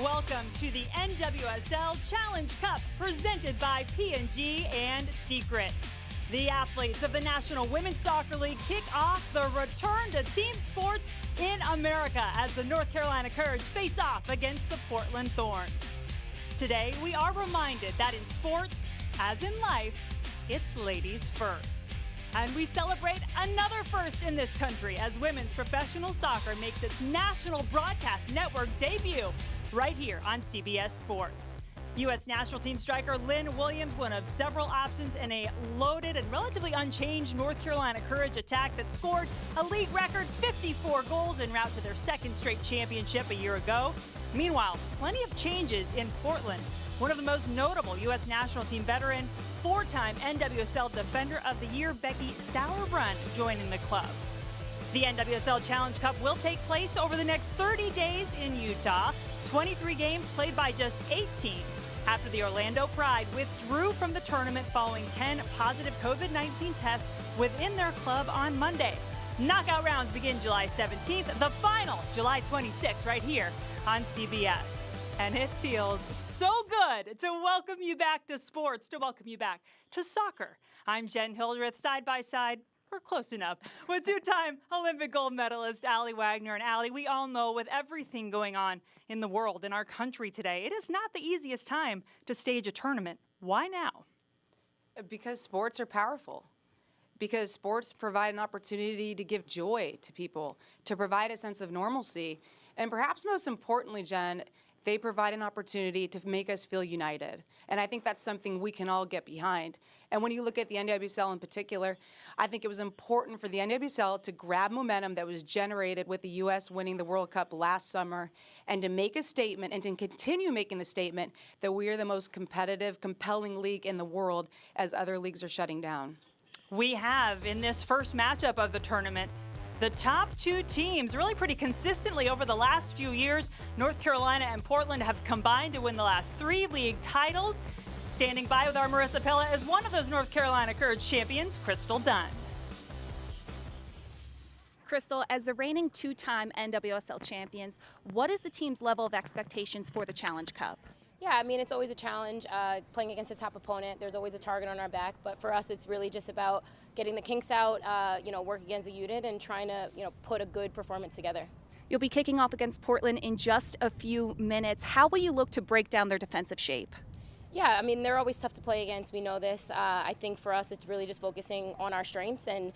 welcome to the NWSL Challenge Cup presented by P&G and Secret. The athletes of the National Women's Soccer League kick off the return to team sports in America as the North Carolina Courage face off against the Portland Thorns. Today, we are reminded that in sports, as in life, it's ladies first. And we celebrate another first in this country as women's professional soccer makes its national broadcast network debut right here on CBS Sports. U.S. national team striker Lynn Williams, one of several options in a loaded and relatively unchanged North Carolina Courage attack that scored a league record 54 goals en route to their second straight championship a year ago. Meanwhile, plenty of changes in Portland. One of the most notable U.S. national team veteran, four-time NWSL Defender of the Year, Becky Sauerbrunn, joining the club. The NWSL Challenge Cup will take place over the next 30 days in Utah. 23 games played by just 8 teams after the Orlando Pride withdrew from the tournament following 10 positive COVID-19 tests within their club on Monday. Knockout rounds begin July 17th, the final July 26th right here on CBS. And it feels so good to welcome you back to sports, to welcome you back to soccer. I'm Jen Hildreth, side by side, or close enough, with two-time Olympic gold medalist Allie Wagner. And Allie, we all know with everything going on in the world, in our country today, it is not the easiest time to stage a tournament. Why now? Because sports are powerful. Because sports provide an opportunity to give joy to people, to provide a sense of normalcy. And perhaps most importantly, Jen, they provide an opportunity to make us feel united. And I think that's something we can all get behind. And when you look at the NWSL in particular, I think it was important for the NWSL to grab momentum that was generated with the U.S. winning the World Cup last summer and to make a statement and to continue making the statement that we are the most competitive, compelling league in the world as other leagues are shutting down. We have, in this first matchup of the tournament, the top two teams really pretty consistently over the last few years. North Carolina and Portland have combined to win the last 3 league titles. Standing by with our Marissa Pella is one of those North Carolina Courage champions, Crystal Dunn. Crystal, as the reigning 2-time NWSL champions, what is the team's level of expectations for the Challenge Cup? Yeah, I mean, it's always a challenge playing against a top opponent. There's always a target on our back, but for us, it's really just about getting the kinks out, work against a unit and trying to, put a good performance together. You'll be kicking off against Portland in just a few minutes. How will you look to break down their defensive shape? Yeah, I mean, they're always tough to play against. We know this. I think for us, it's really just focusing on our strengths and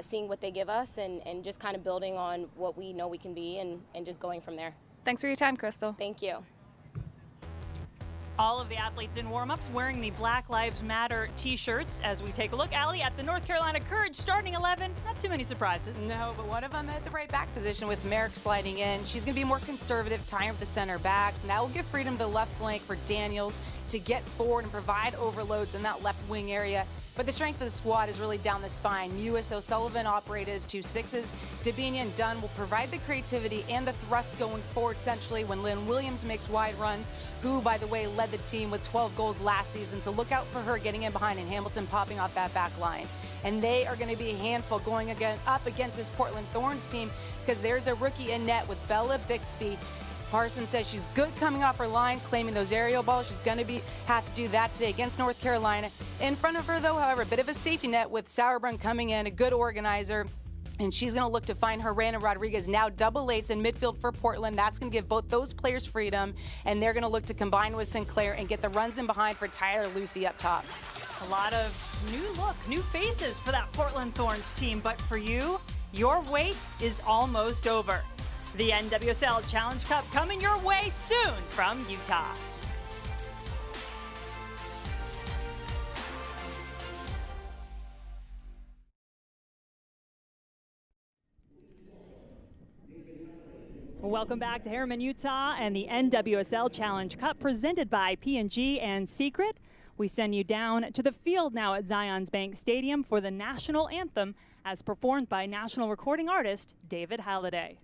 seeing what they give us and just kind of building on what we know we can be and just going from there. Thanks for your time, Crystal. Thank you. All of the athletes in warm-ups wearing the Black Lives Matter t-shirts as we take a look, Allie, at the North Carolina Courage starting 11. Not too many surprises. No, but one of them at the right back position with Merrick sliding in. She's going to be more conservative, tying up the center backs, and that will give freedom to the left flank for Daniels to get forward and provide overloads in that left wing area. But the strength of the squad is really down the spine. U.S. O'Sullivan operated as 2 6s. Dabinia and Dunn will provide the creativity and the thrust going forward centrally when Lynn Williams makes wide runs, who, by the way, led the team with 12 goals last season. So look out for her getting in behind and Hamilton popping off that back line. And they are going to be a handful going up against this Portland Thorns team because there's a rookie in net with Bella Bixby. Parsons says she's good coming off her line, claiming those aerial balls. She's going to have to do that today against North Carolina. In front of her, though, however, a bit of a safety net with Sauerbrunn coming in, a good organizer. And she's going to look to find Herriman Rodriguez, now double eights in midfield for Portland. That's going to give both those players freedom. And they're going to look to combine with Sinclair and get the runs in behind for Tyler Lucy up top. A lot of new faces for that Portland Thorns team. But for you, your wait is almost over. The NWSL Challenge Cup coming your way soon from Utah. Welcome back to Herriman, Utah, and the NWSL Challenge Cup presented by P&G and Secret. We send you down to the field now at Zions Bank Stadium for the national anthem as performed by national recording artist David Halliday.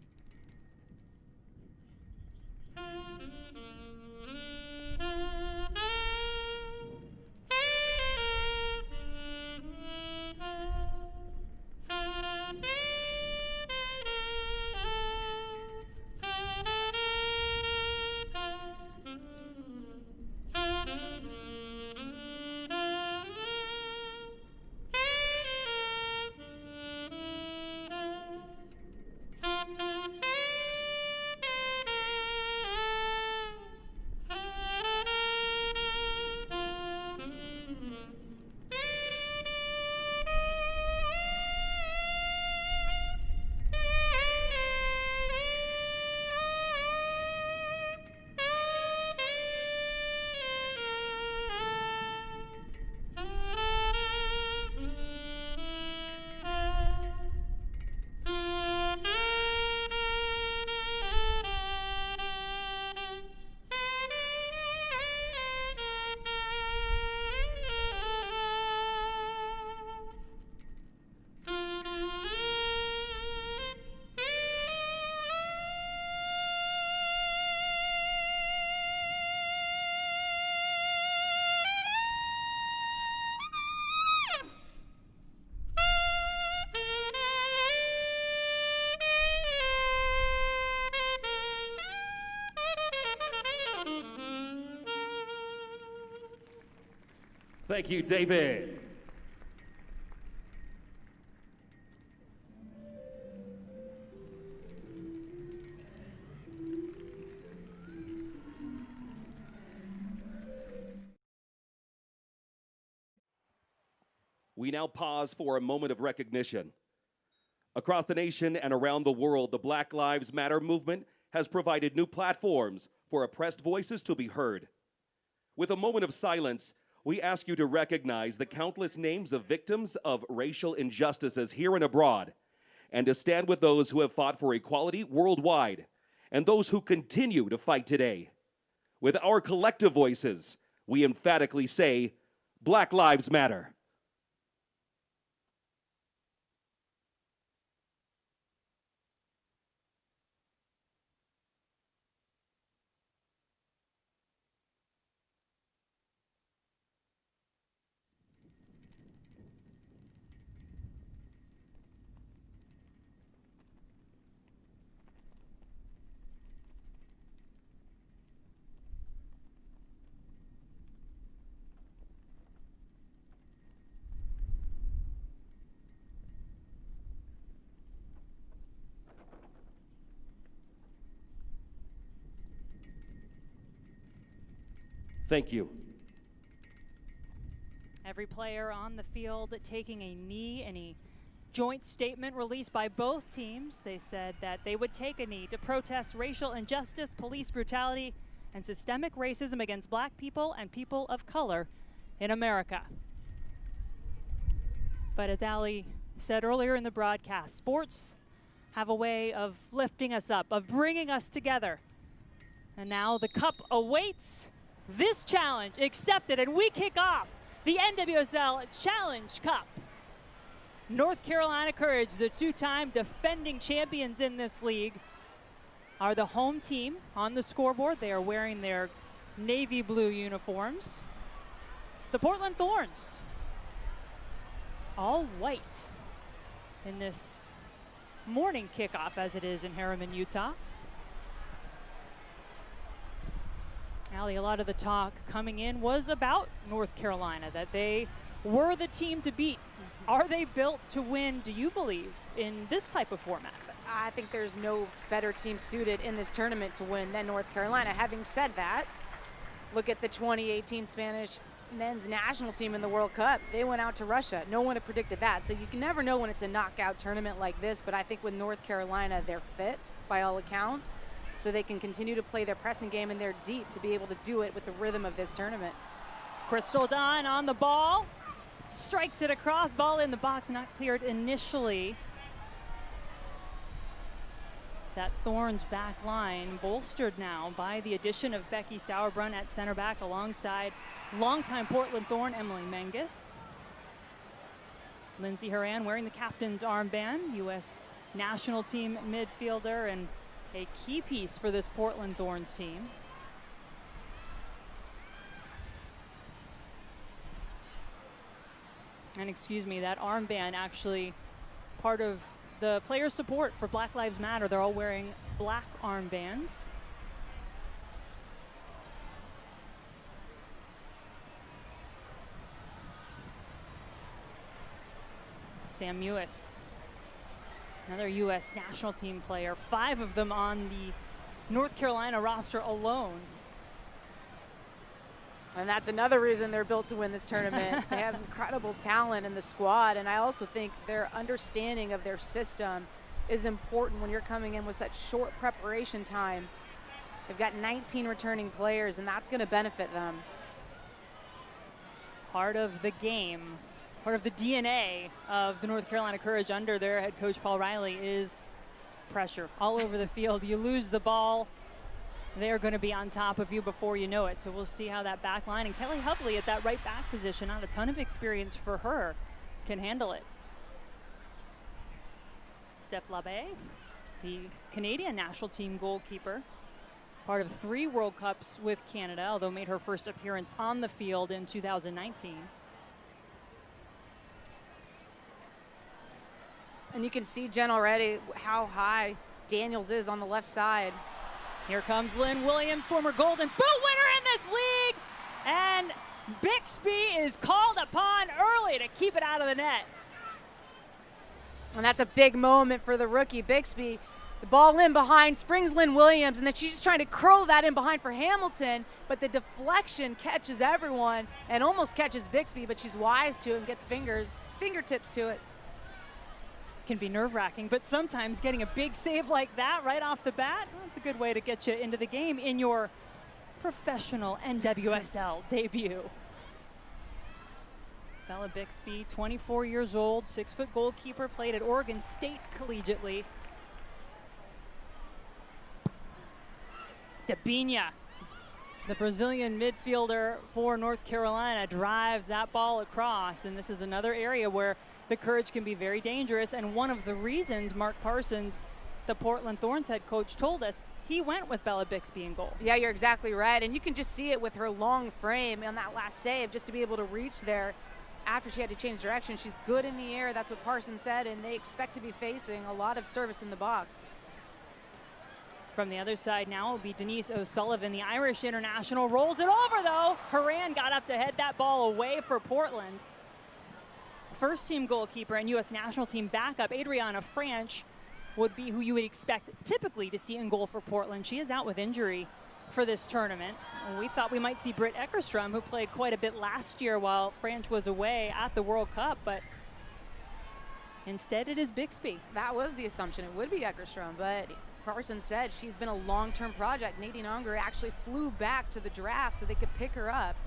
Thank you, David. We now pause for a moment of recognition. Across the nation and around the world, the Black Lives Matter movement has provided new platforms for oppressed voices to be heard. With a moment of silence, we ask you to recognize the countless names of victims of racial injustices here and abroad, and to stand with those who have fought for equality worldwide, and those who continue to fight today. With our collective voices, we emphatically say, Black Lives Matter. Thank you. Every player on the field taking a knee in a joint statement released by both teams. They said that they would take a knee to protest racial injustice, police brutality, and systemic racism against black people and people of color in America. But as Ali said earlier in the broadcast, sports have a way of lifting us up, of bringing us together. And now the cup awaits. This challenge accepted, and we kick off the NWSL Challenge Cup. North Carolina Courage, the two-time defending champions in this league, are the home team on the scoreboard. They are wearing their navy blue uniforms. The Portland Thorns, all white in this morning kickoff as it is in Herriman, Utah. Ali, a lot of the talk coming in was about North Carolina, that they were the team to beat. Are they built to win, do you believe, in this type of format? I think there's no better team suited in this tournament to win than North Carolina. Having said that, look at the 2018 Spanish men's national team in the World Cup. They went out to Russia. No one had predicted that. So you can never know when it's a knockout tournament like this, but I think with North Carolina, they're fit by all accounts, so they can continue to play their pressing game, and they're deep to be able to do it with the rhythm of this tournament. Crystal Dunn on the ball, strikes it across, ball in the box, not cleared initially. That Thorns back line bolstered now by the addition of Becky Sauerbrunn at center back alongside longtime Portland Thorn Emily Menges. Lindsey Horan wearing the captain's armband, U.S. national team midfielder, and a key piece for this Portland Thorns team. And excuse me, that armband actually part of the player support for Black Lives Matter. They're all wearing black armbands. Sam Mewis, another U.S. national team player, 5 of them on the North Carolina roster alone. And that's another reason they're built to win this tournament. They have incredible talent in the squad, and I also think their understanding of their system is important when you're coming in with such short preparation time. They've got 19 returning players, and that's going to benefit them. Part of the game, part of the DNA of the North Carolina Courage under their head coach Paul Riley is pressure all over the field. You lose the ball, they're going to be on top of you before you know it. So we'll see how that back line, and Kelly Hubley at that right back position, not a ton of experience for her, can handle it. Steph Labbe, the Canadian national team goalkeeper, part of 3 World Cups with Canada, although made her first appearance on the field in 2019. And you can see, Jen, already how high Daniels is on the left side. Here comes Lynn Williams, former Golden Boot winner in this league. And Bixby is called upon early to keep it out of the net. And that's a big moment for the rookie, Bixby. The ball in behind, springs Lynn Williams, and then she's just trying to curl that in behind for Hamilton, but the deflection catches everyone and almost catches Bixby, but she's wise to it and gets fingertips to it. Can be nerve-wracking, but sometimes getting a big save like that right off the bat, well, it's a good way to get you into the game in your professional NWSL debut. Bella Bixby, 24 years old, 6-foot goalkeeper, played at Oregon State collegiately. Debinha, the Brazilian midfielder for North Carolina, drives that ball across, and this is another area where the Courage can be very dangerous, and one of the reasons Mark Parsons, the Portland Thorns head coach, told us he went with Bella Bixby in goal. Yeah, you're exactly right, and you can just see it with her long frame on that last save, just to be able to reach there after she had to change direction. She's good in the air, that's what Parsons said, and they expect to be facing a lot of service in the box. From the other side now will be Denise O'Sullivan, the Irish international. Rolls it over, though. Herriman got up to head that ball away for Portland. First team goalkeeper and U.S. national team backup, Adriana Franch, would be who you would expect typically to see in goal for Portland. She is out with injury for this tournament. We thought we might see Britt Eckerstrom, who played quite a bit last year while Franch was away at the World Cup, but instead it is Bixby. That was the assumption. It would be Eckerstrom, but Parsons said she's been a long-term project. Nadine Unger actually flew back to the draft so they could pick her up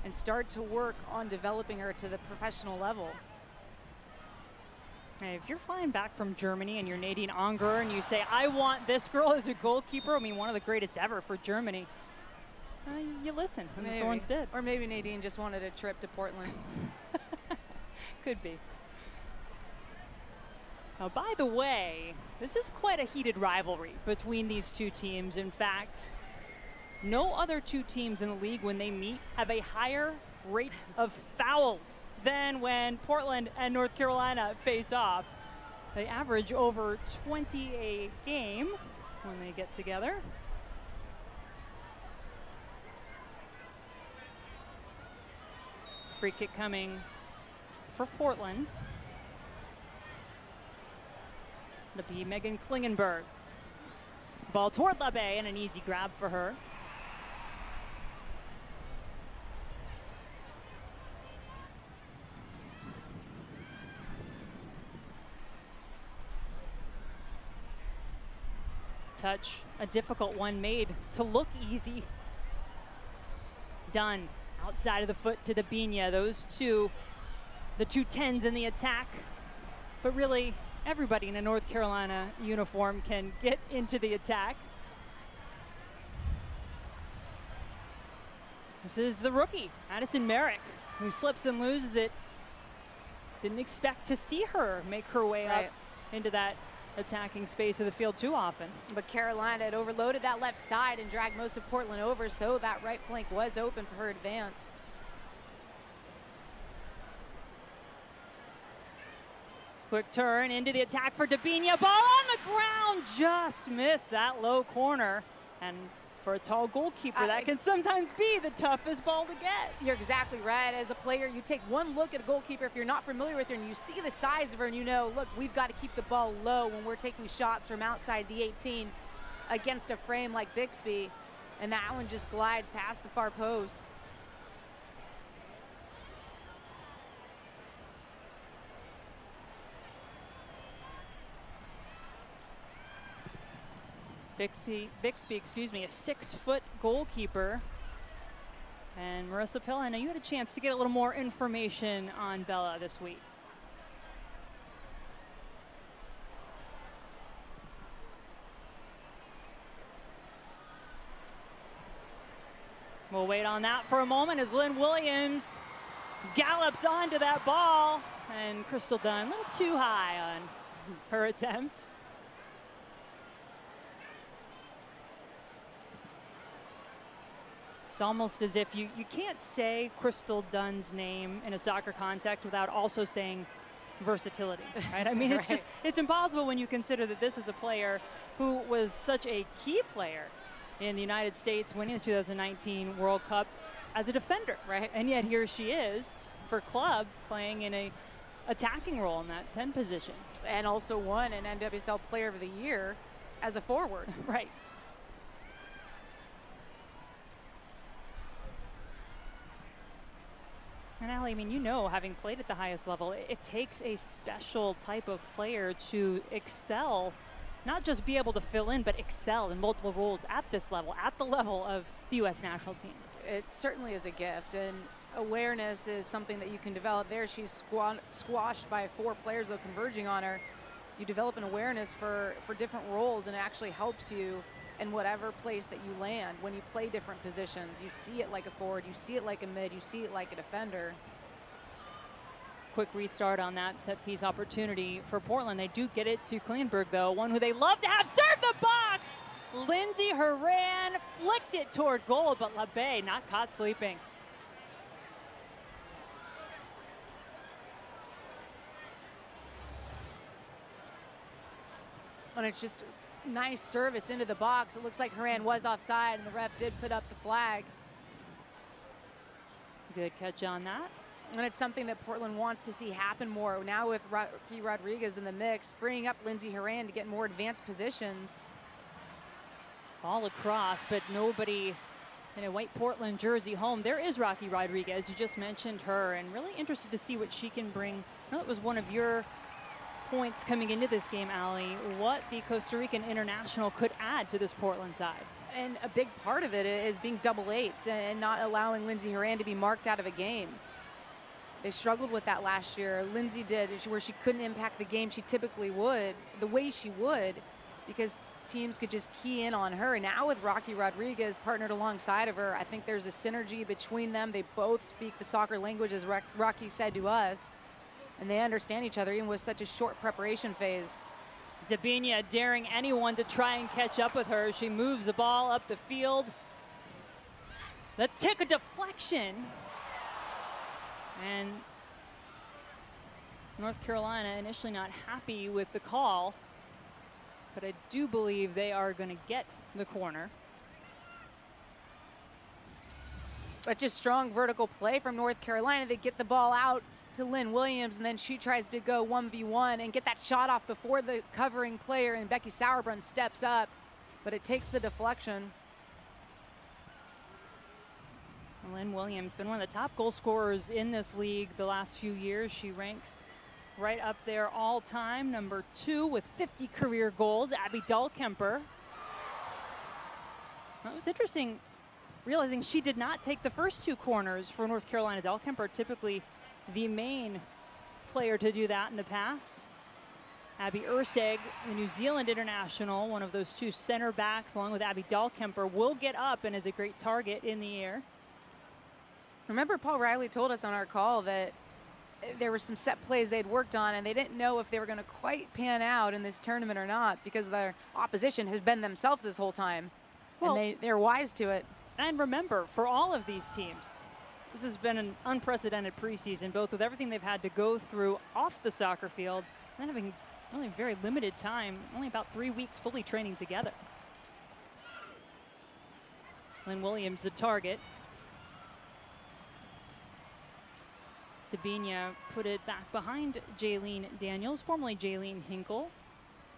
and start to work on developing her to the professional level. Hey, if you're flying back from Germany and you're Nadine Unger and you say, I want this girl as a goalkeeper, I mean, one of the greatest ever for Germany, you listen, and the Thorns did. Or maybe Nadine just wanted a trip to Portland. Could be. Now, by the way, this is quite a heated rivalry between these two teams. In fact, no other two teams in the league, when they meet, have a higher rate of fouls than when Portland and North Carolina face off. They average over 20 a game when they get together. Free kick coming for Portland. It'll be Megan Klingenberg. Ball toward LeBay and an easy grab for her. Touch, a difficult one made to look easy. Done outside of the foot to Debinha. Those two, the two 10s in the attack, but really everybody in a North Carolina uniform can get into the attack. This is the rookie, Addison Merrick, who slips and loses it. Didn't expect to see her make her way up into that attacking space of the field too often. But Carolina had overloaded that left side and dragged most of Portland over, so that right flank was open for her advance. Quick turn into the attack for Debinha. Ball on the ground, just missed that low corner. And for a tall goalkeeper, that can sometimes be the toughest ball to get. You're exactly right. As a player, you take one look at a goalkeeper, if you're not familiar with her, and you see the size of her, and you know, look, we've got to keep the ball low when we're taking shots from outside the 18 against a frame like Bixby. And that one just glides past the far post. Bixby, excuse me, a 6-foot goalkeeper. And Marissa Pill, I know you had a chance to get a little more information on Bella this week. We'll wait on that for a moment as Lynn Williams gallops onto that ball. And Crystal Dunn a little too high on her attempt. It's almost as if you can't say Crystal Dunn's name in a soccer context without also saying versatility, right? I mean, it's just, it's impossible when you consider that this is a player who was such a key player in the United States winning the 2019 World Cup as a defender. Right. And yet here she is for club playing in a attacking role in that 10 position. And also won an NWSL Player of the Year as a forward. Right. And Allie, I mean, you know, having played at the highest level, it takes a special type of player to excel, not just be able to fill in, but excel in multiple roles at this level, at the level of the U.S. national team. It certainly is a gift, and awareness is something that you can develop there. She's squashed by 4 players, though, converging on her. You develop an awareness for different roles, and it actually helps you in whatever place that you land when you play different positions. You see it like a forward, you see it like a mid, you see it like a defender. Quick restart on that set piece opportunity for Portland. They do get it to Kleinberg, though, one who they love to have serve the box. Lindsay Herriman flicked it toward goal, but LeBay not caught sleeping. And it's just nice service into the box. It looks like Herriman was offside, and the ref did put up the flag. Good catch on that. And it's something that Portland wants to see happen more. Now with Rocky Rodriguez in the mix, freeing up Lindsay Herriman to get more advanced positions. Ball across, but nobody in a white Portland jersey home. There is Rocky Rodriguez. You just mentioned her, and really interested to see what she can bring. I know it was one of your points coming into this game, Allie, what the Costa Rican international could add to this Portland side. And a big part of it is being double eights and not allowing Lindsay Herriman to be marked out of a game. They struggled with that last year. Lindsay did, where she couldn't impact the game she typically would, the way she would, because teams could just key in on her. And now with Rocky Rodriguez partnered alongside of her, I think there's a synergy between them. They both speak the soccer language, as Rocky said to us, and they understand each other even with such a short preparation phase. Dabinia daring anyone to try and catch up with her. She moves the ball up the field. The tick, a deflection. And North Carolina initially not happy with the call, but I do believe they are going to get the corner. But just strong vertical play from North Carolina. They get the ball out to Lynn Williams, and then she tries to go 1v1 and get that shot off before the covering player, and Becky Sauerbrunn steps up, but it takes the deflection. Lynn Williams been one of the top goal scorers in this league the last few years. She ranks right up there all time, number 2 with 50 career goals. Abby Dahlkemper. Well, it was interesting realizing she did not take the first 2 corners for North Carolina. Dahlkemper typically the main player to do that in the past. Abby Urseg, the New Zealand international, one of those 2 center backs, along with Abby Dahlkemper, will get up and is a great target in the air. Remember, Paul Riley told us on our call that there were some set plays they'd worked on, and they didn't know if they were going to quite pan out in this tournament or not, because their opposition has been themselves this whole time. Well, and they're wise to it. And remember, for all of these teams, this has been an unprecedented preseason, both with everything they've had to go through off the soccer field and having only very limited time, only about 3 weeks fully training together. Lynn Williams, the target. Dabinia put it back behind Jaylene Daniels, formerly Jaylene Hinkle,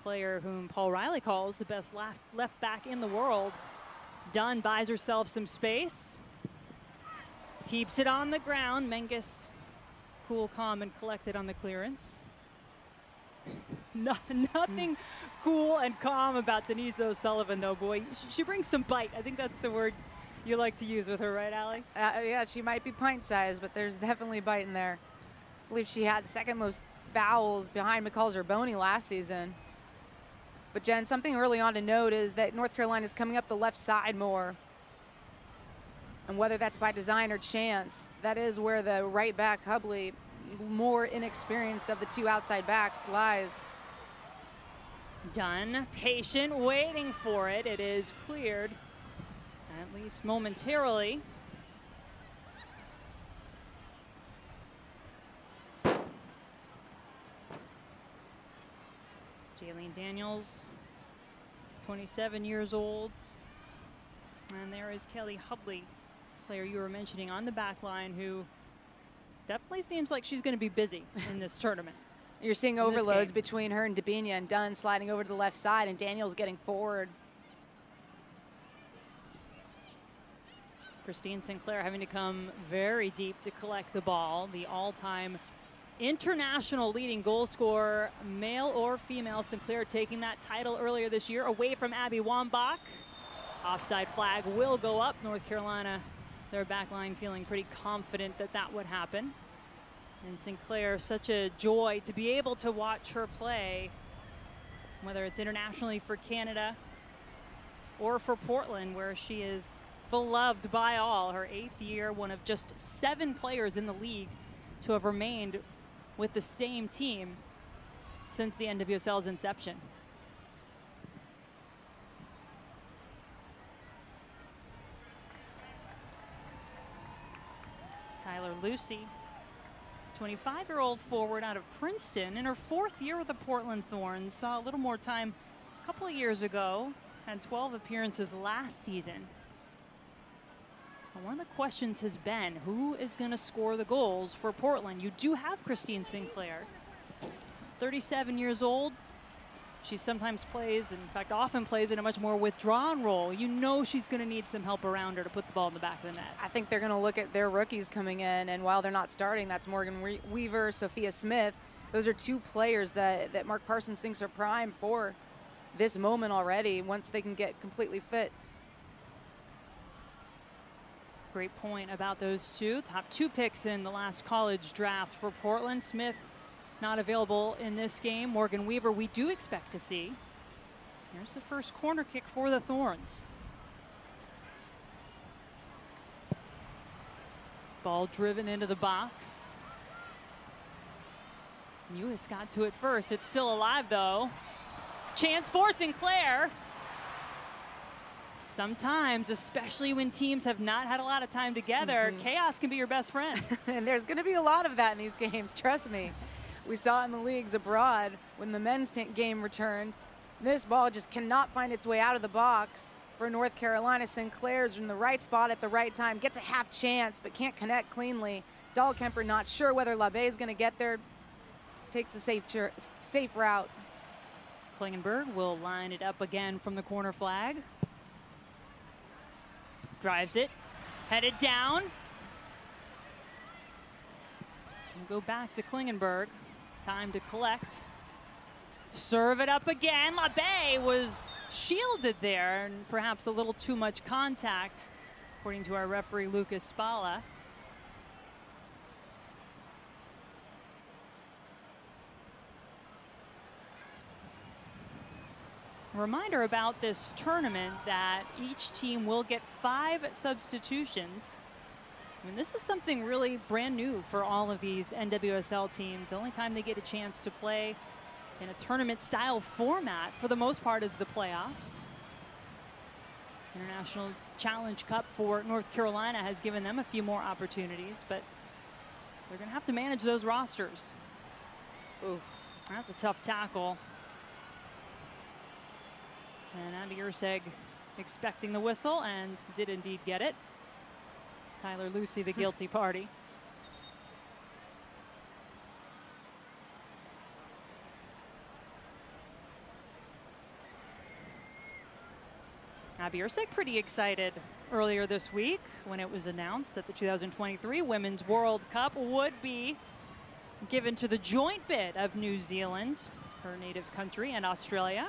player whom Paul Riley calls the best left back in the world. Dunn buys herself some space, keeps it on the ground. Menges cool, calm, and collected on the clearance. Nothing cool and calm about Denise O'Sullivan, though, boy. She brings some bite. I think that's the word you like to use with her, right, Allie? Yeah, she might be pint-sized, but there's definitely bite in there. I believe she had second most fouls behind McCall Zerboni last season. But Jen, something early on to note is that North Carolina is coming up the left side more. And whether that's by design or chance, that is where the right back, Hubley, more inexperienced of the 2 outside backs, lies. Dunn, patient, waiting for it. It is cleared, at least momentarily. Jaylene Daniels, 27 years old. And there is Kelly Hubley player you were mentioning on the back line who definitely seems like she's going to be busy in this tournament. You're seeing overloads between her and Dabinia, and Dunn sliding over to the left side, and Daniels getting forward. Christine Sinclair having to come very deep to collect the ball. The all-time international leading goal scorer, male or female. Sinclair taking that title earlier this year away from Abby Wambach. Offside flag will go up. North Carolina, their back line feeling pretty confident that that would happen. And Sinclair, such a joy to be able to watch her play, whether it's internationally for Canada or for Portland, where she is beloved by all. Her 8th year, one of just 7 players in the league to have remained with the same team since the NWSL's inception. Tyler Lucy, 25-year-old forward out of Princeton, in her 4th year with the Portland Thorns, saw a little more time a couple of years ago, had 12 appearances last season. One of the questions has been, who is going to score the goals for Portland? You do have Christine Sinclair, 37 years old. She sometimes plays, in fact often plays, in a much more withdrawn role. You know she's going to need some help around her to put the ball in the back of the net. I think they're going to look at their rookies coming in, and while they're not starting, that's Morgan Weaver, Sophia Smith. Those are 2 players that Mark Parsons thinks are prime for this moment already, once they can get completely fit. Great point about those 2. Top 2 picks in the last college draft for Portland. Smith not available in this game. Morgan Weaver we do expect to see. Here's the first corner kick for the Thorns. Ball driven into the box. Lewis got to it first. It's still alive though. Chance for Sinclair. Sometimes, especially when teams have not had a lot of time together, chaos can be your best friend. And there's going to be a lot of that in these games, trust me. We saw it in the leagues abroad when the men's game returned. This ball just cannot find its way out of the box for North Carolina. Sinclair's in the right spot at the right time, gets a half chance, but can't connect cleanly. Dahlkemper not sure whether LaBaye is going to get there, takes the safe route. Klingenberg will line it up again from the corner flag. Drives it, headed down. And go back to Klingenberg. Time to collect. Serve it up again. LaBaye was shielded there, and perhaps a little too much contact, according to our referee Lucas Spala. Reminder about this tournament that each team will get 5 substitutions. I mean, this is something really brand new for all of these NWSL teams. The only time they get a chance to play in a tournament style format for the most part is the playoffs. International Challenge Cup for North Carolina has given them a few more opportunities, but they're going to have to manage those rosters. Ooh, that's a tough tackle. And Abby Urseg expecting the whistle, and did indeed get it. Tyler Lucy, the guilty party. Abby Urseg pretty excited earlier this week when it was announced that the 2023 Women's World Cup would be given to the joint bid of New Zealand, her native country, and Australia.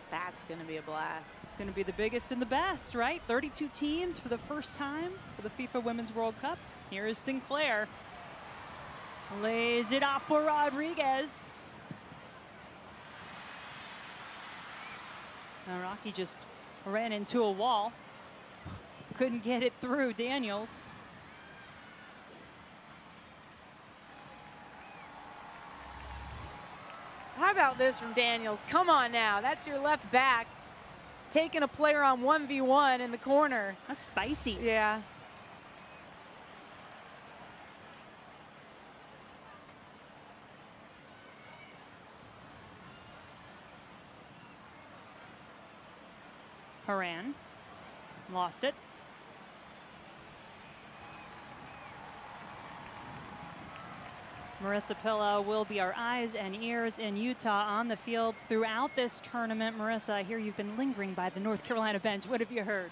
That's going to be a blast. It's going to be the biggest and the best, right? 32 teams for the first time for the FIFA Women's World Cup. Here is Sinclair. Lays it off for Rodriguez. Now Rocky just ran into a wall. Couldn't get it through Daniels. How about this from Daniels? Come on now, that's your left back taking a player on 1v1 in the corner. That's spicy. Yeah. Herriman lost it. Marissa Pilla will be our eyes and ears in Utah on the field throughout this tournament. Marissa, I hear you've been lingering by the North Carolina bench. What have you heard?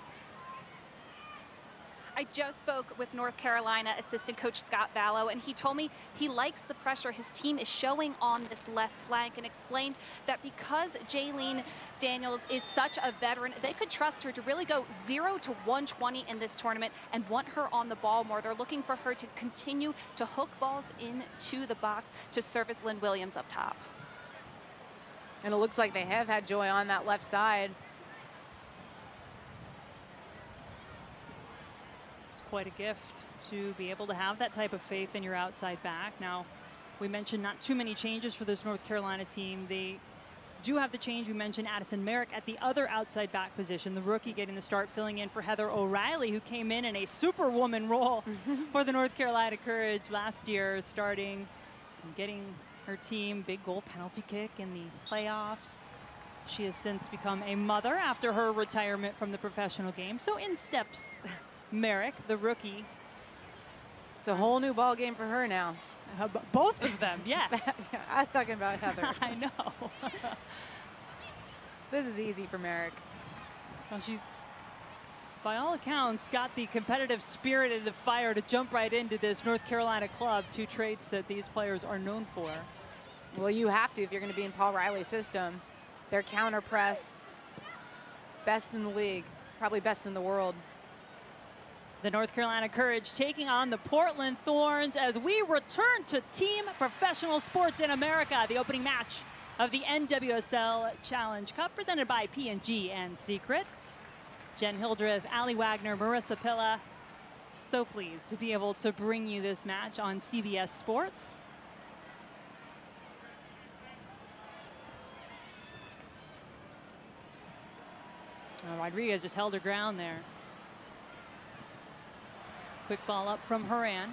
I just spoke with North Carolina assistant coach Scott Vallow, and he told me he likes the pressure his team is showing on this left flank, and explained that because Jaylene Daniels is such a veteran, they could trust her to really go 0 to 120 in this tournament and want her on the ball more. They're looking for her to continue to hook balls into the box to service Lynn Williams up top. And it looks like they have had Joy on that left side. It's quite a gift to be able to have that type of faith in your outside back. Now, we mentioned not too many changes for this North Carolina team. They do have the change. We mentioned Addison Merrick at the other outside back position, the rookie getting the start, filling in for Heather O'Reilly, who came in a superwoman role for the North Carolina Courage last year, starting and getting her team big goal penalty kick in the playoffs. She has since become a mother after her retirement from the professional game. So in steps Merrick, the rookie. It's a whole new ball game for her now. Both of them, yes. I'm talking about Heather. I know. This is easy for Merrick. Well, she's, by all accounts, got the competitive spirit and the fire to jump right into this North Carolina club, two traits that these players are known for. Well, you have to if you're going to be in Paul Riley's system. Their counter press, best in the league, probably best in the world. The North Carolina Courage taking on the Portland Thorns as we return to Team Professional Sports in America, the opening match of the NWSL Challenge Cup, presented by P&G and Secret. Jen Hildreth, Allie Wagner, Marissa Pilla, so pleased to be able to bring you this match on CBS Sports. Rodriguez just held her ground there. Quick ball up from Herriman.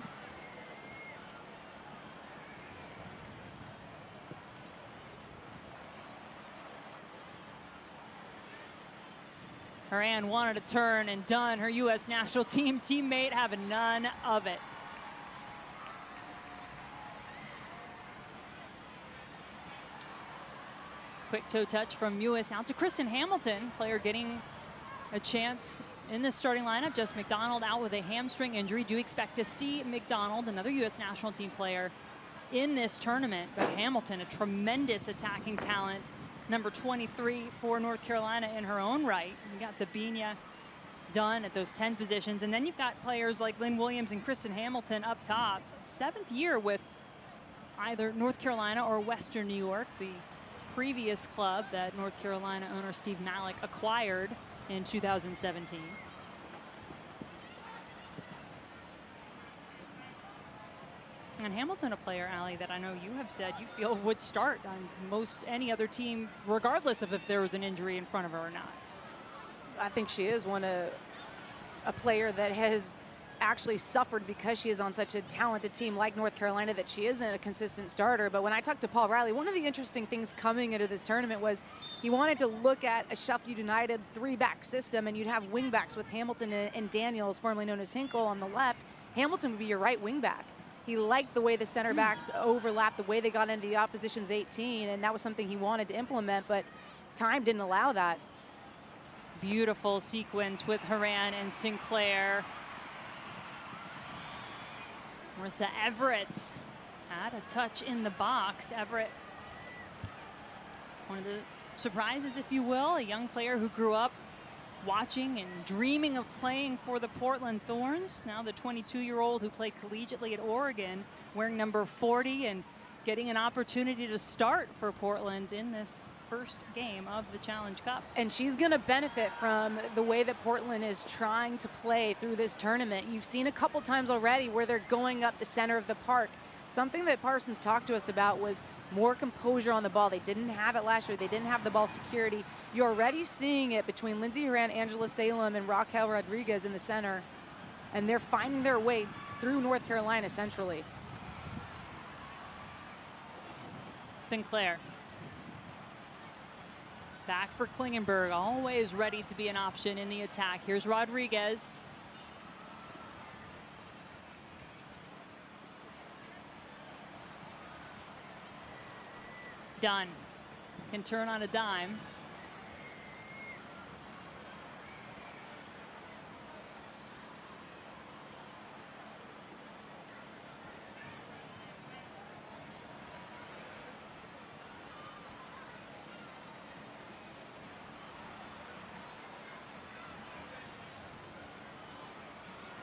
Herriman wanted a turn and done. Her U.S. national team teammate having none of it. Quick toe touch from Mewis out to Kristen Hamilton, player getting a chance in this starting lineup. Jess McDonald out with a hamstring injury. Do expect to see McDonald, another U.S. national team player, in this tournament. But Hamilton, a tremendous attacking talent, number 23 for North Carolina in her own right. You got the Bina done at those 10 positions. And then you've got players like Lynn Williams and Kristen Hamilton up top. 7th year with either North Carolina or Western New York, the previous club that North Carolina owner Steve Malik acquired in 2017. And Hamilton, a player, Allie, that I know you have said you feel would start on most any other team, regardless of if there was an injury in front of her or not. I think she is a player that has actually suffered because she is on such a talented team like North Carolina that she isn't a consistent starter. But when I talked to Paul Riley, one of the interesting things coming into this tournament was he wanted to look at a Sheffield United 3-back system, and you'd have wingbacks with Hamilton and Daniels, formerly known as Hinkle, on the left. Hamilton would be your right wingback. He liked the way the center backs overlapped, the way they got into the opposition's 18, and that was something he wanted to implement, but time didn't allow that. Beautiful sequence with Herriman and Sinclair. Marissa Everett had a touch in the box. Everett, one of the surprises, if you will, a young player who grew up watching and dreaming of playing for the Portland Thorns. Now the 22-year-old who played collegiately at Oregon, wearing number 40 and getting an opportunity to start for Portland in this first game of the Challenge Cup. And she's going to benefit from the way that Portland is trying to play through this tournament. You've seen a couple times already where they're going up the center of the park. Something that Parsons talked to us about was more composure on the ball. They didn't have it last year. They didn't have the ball security. You're already seeing it between Lindsey Herriman, Angela Salem, and Raquel Rodriguez in the center. And they're finding their way through North Carolina centrally. Sinclair. Back for Klingenberg, always ready to be an option in the attack. Here's Rodriguez. Dunn can turn on a dime.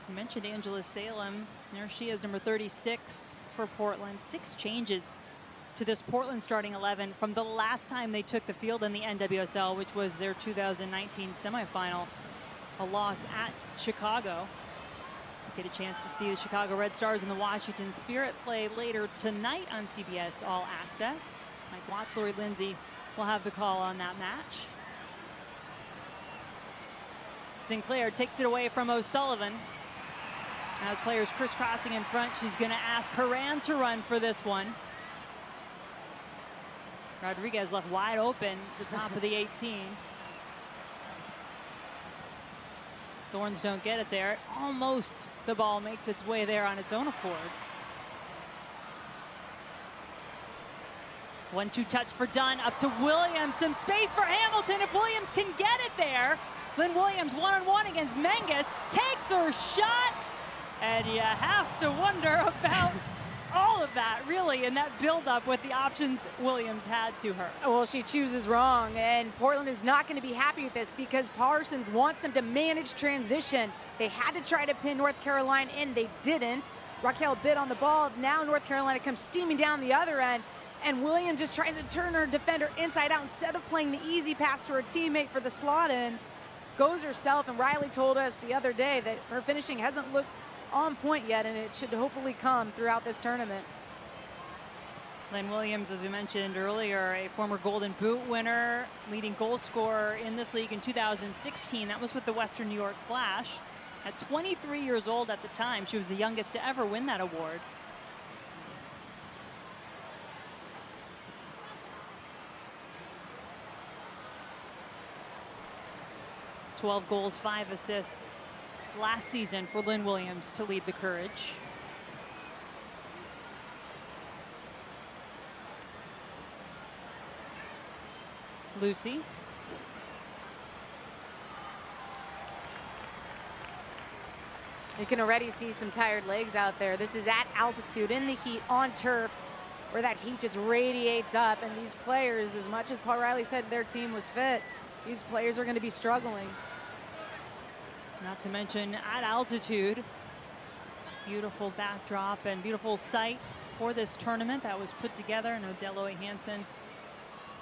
You mentioned Angela Salem. There she is, number 36 for Portland. 6 changes to this Portland starting 11 from the last time they took the field in the NWSL, which was their 2019 semifinal, a loss at Chicago. Get a chance to see the Chicago Red Stars and the Washington Spirit play later tonight on CBS All Access. Mike Watts, Lori Lindsay will have the call on that match. Sinclair takes it away from O'Sullivan. As players crisscrossing in front, she's going to ask Herriman to run for this one. Rodriguez left wide open at the top of the 18. Thorns don't get it there. Almost the ball makes its way there on its own accord. 1-2 touch for Dunn, up to Williams. Some space for Hamilton if Williams can get it there. Lynn Williams one-on-one against Menges, takes her shot. And you have to wonder about all of that, really, in that build-up with the options Williams had to her. Well, she chooses wrong, and Portland is not going to be happy with this because Parsons wants them to manage transition. They had to try to pin North Carolina in. They didn't. Raquel bit on the ball. Now North Carolina comes steaming down the other end, and Williams just tries to turn her defender inside out instead of playing the easy pass to her teammate for the slot in. Goes herself, and Riley told us the other day that her finishing hasn't looked on point yet, and it should hopefully come throughout this tournament. Lynn Williams, as we mentioned earlier, a former Golden Boot winner, leading goal scorer in this league in 2016. That was with the Western New York Flash. At 23 years old at the time, she was the youngest to ever win that award. "12 goals, 5 assists last season for Lynn Williams to lead the Courage. Lucy. You can already see some tired legs out there. This is at altitude, in the heat, on turf, where that heat just radiates up. And these players, as much as Paul Riley said their team was fit, these players are going to be struggling. Not to mention at altitude. Beautiful backdrop and beautiful site for this tournament that was put together. And Odell Hansen,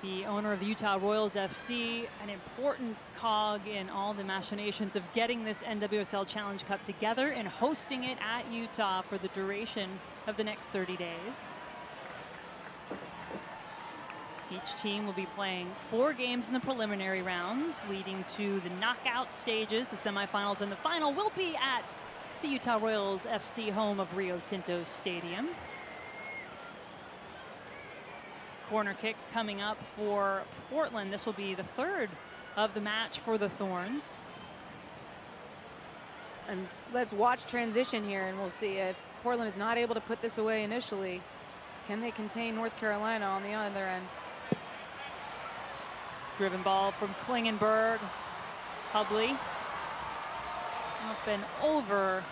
the owner of the Utah Royals FC, an important cog in all the machinations of getting this NWSL Challenge Cup together and hosting it at Utah for the duration of the next 30 days. Each team will be playing 4 games in the preliminary rounds, leading to the knockout stages. The semifinals and the final will be at the Utah Royals FC, home of Rio Tinto Stadium. Corner kick coming up for Portland. This will be the 3rd of the match for the Thorns. And let's watch transition here, and we'll see if Portland is not able to put this away initially. Can they contain North Carolina on the other end? Driven ball from Klingenberg. Hubley up and over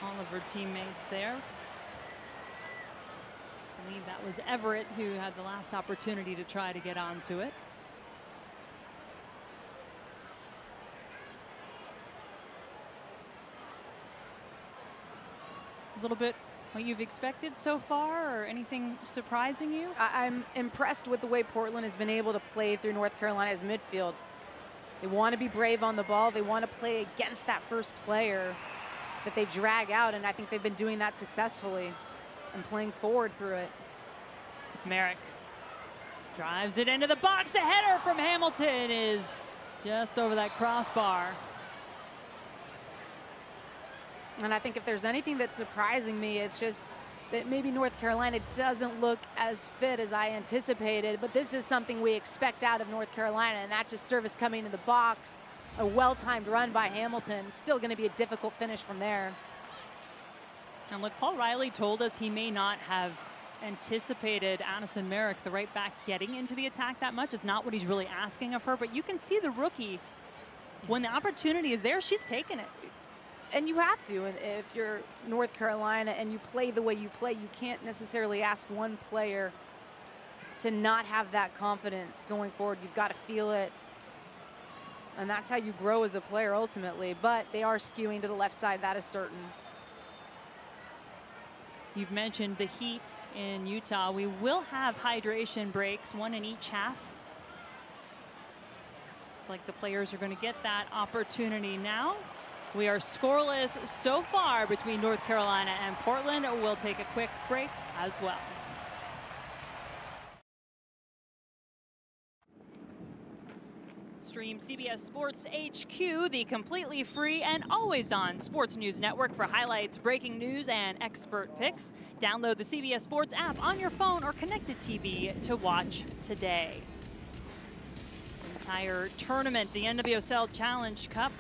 all of her teammates there. I believe that was Everett who had the last opportunity to try to get onto it. A little bit what you've expected so far, or anything surprising you? I'm impressed with the way Portland has been able to play through North Carolina's midfield. They want to be brave on the ball. They want to play against that first player that they drag out, and I think they've been doing that successfully and playing forward through it. Merrick drives it into the box. The header from Hamilton is just over that crossbar. And I think if there's anything that's surprising me, it's just that maybe North Carolina doesn't look as fit as I anticipated, but this is something we expect out of North Carolina, and that's just service coming into the box, a well-timed run by Hamilton. It's still going to be a difficult finish from there. And look, Paul Riley told us he may not have anticipated Addison Merrick, the right back, getting into the attack that much. It's not what he's really asking of her, but you can see the rookie, when the opportunity is there, she's taking it. And you have to. And if you're North Carolina and you play the way you play, you can't necessarily ask one player to not have that confidence going forward. You've got to feel it. And that's how you grow as a player ultimately. But they are skewing to the left side, that is certain. You've mentioned the heat in Utah. We will have hydration breaks, one in each half. It's like the players are going to get that opportunity now. We are scoreless so far between North Carolina and Portland. We'll take a quick break as well. Stream CBS Sports HQ, the completely free and always on sports news network for highlights, breaking news, and expert picks. Download the CBS Sports app on your phone or connected TV to watch today. This entire tournament, the NWSL Challenge Cup,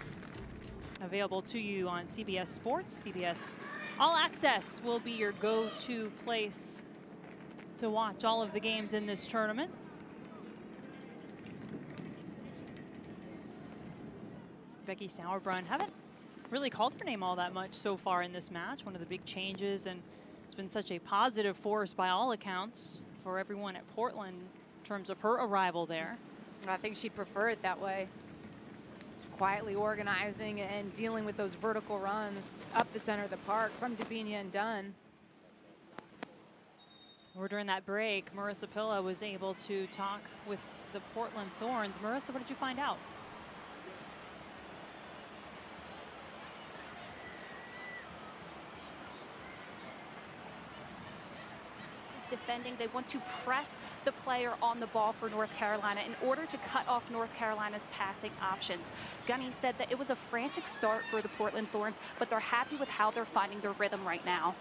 available to you on CBS Sports. CBS All Access will be your go-to place to watch all of the games in this tournament. Becky Sauerbrunn, haven't really called her name all that much so far in this match. One of the big changes, and it's been such a positive force by all accounts for everyone at Portland in terms of her arrival there. I think she'd prefer it that way. Quietly organizing and dealing with those vertical runs up the center of the park from Debinha and Dunn. Or during that break, Marissa Pilla was able to talk with the Portland Thorns. Marissa, what did you find out? Defending, they want to press the player on the ball for North Carolina in order to cut off North Carolina's passing options. Gunny said that it was a frantic start for the Portland Thorns, but they're happy with how they're finding their rhythm right now.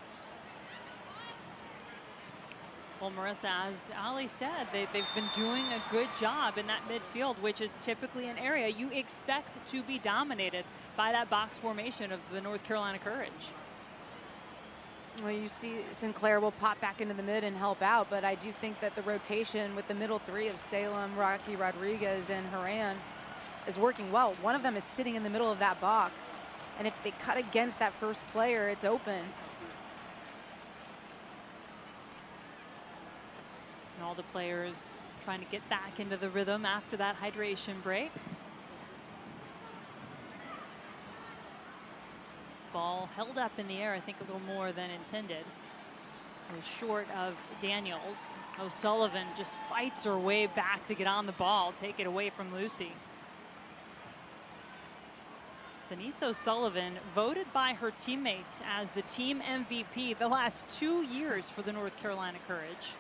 Well, Marissa, as Ali said, they've been doing a good job in that midfield, which is typically an area you expect to be dominated by that box formation of the North Carolina Courage. Well, you see Sinclair will pop back into the mid and help out, but I do think that the rotation with the middle three of Salem, Rocky Rodriguez, and Herriman is working well. One of them is sitting in the middle of that box, and if they cut against that first player, it's open. And all the players trying to get back into the rhythm after that hydration break. Ball held up in the air, I think a little more than intended. It was short of Daniels. O'Sullivan just fights her way back to get on the ball, take it away from Lucy. Denise O'Sullivan, voted by her teammates as the team MVP the last 2 years for the North Carolina Courage.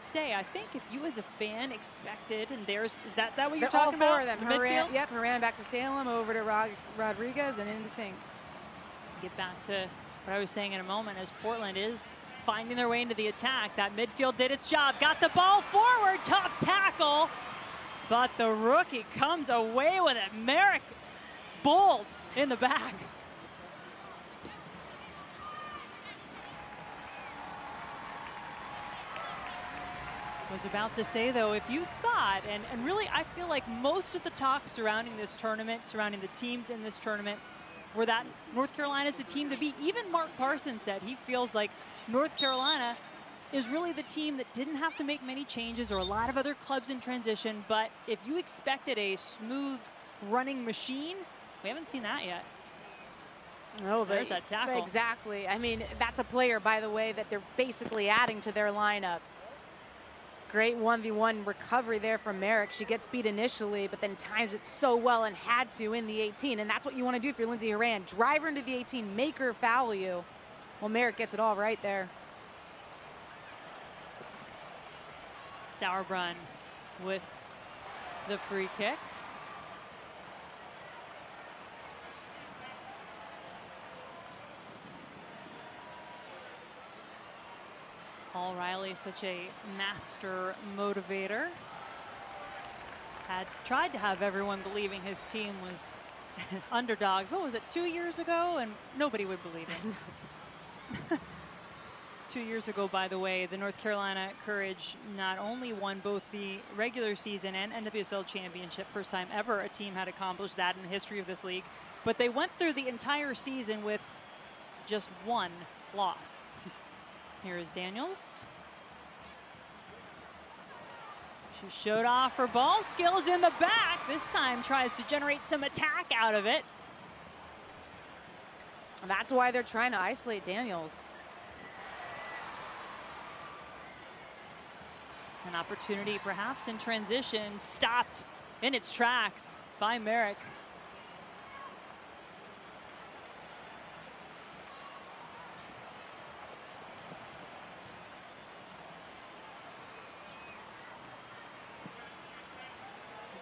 Say, I think if you as a fan expected, and there's, is that what you're talking about? All four of them. Herriman, yep, Herriman back to Salem, over to Rodriguez, and into Sink. Get back to what I was saying in a moment, as Portland is finding their way into the attack. That midfield did its job, got the ball forward, tough tackle, but the rookie comes away with it. Merrick, bold in the back. Was about to say, though, if you thought, and really I feel like most of the talk surrounding this tournament, surrounding the teams in this tournament, were that North Carolina's the team to beat. Even Mark Parsons said he feels like North Carolina is really the team that didn't have to make many changes, or a lot of other clubs in transition, but if you expected a smooth running machine, we haven't seen that yet. No, there's that tackle. Exactly. I mean, that's a player, by the way, that they're basically adding to their lineup. Great 1v1 recovery there from Merrick. She gets beat initially, but then times it so well and had to in the 18. And that's what you want to do if you're Lindsey Herriman. Drive her into the 18, make her foul you. Well, Merrick gets it all right there. Sauerbrunn with the free kick. Paul Riley, such a master motivator. had tried to have everyone believing his team was underdogs. What was it, 2 years ago? And nobody would believe it. 2 years ago, by the way, the North Carolina Courage not only won both the regular season and NWSL championship, first time ever a team had accomplished that in the history of this league, but they went through the entire season with just one loss. Here is Daniels. She showed off her ball skills in the back. This time tries to generate some attack out of it. And that's why they're trying to isolate Daniels. An opportunity perhaps in transition, stopped in its tracks by Merrick.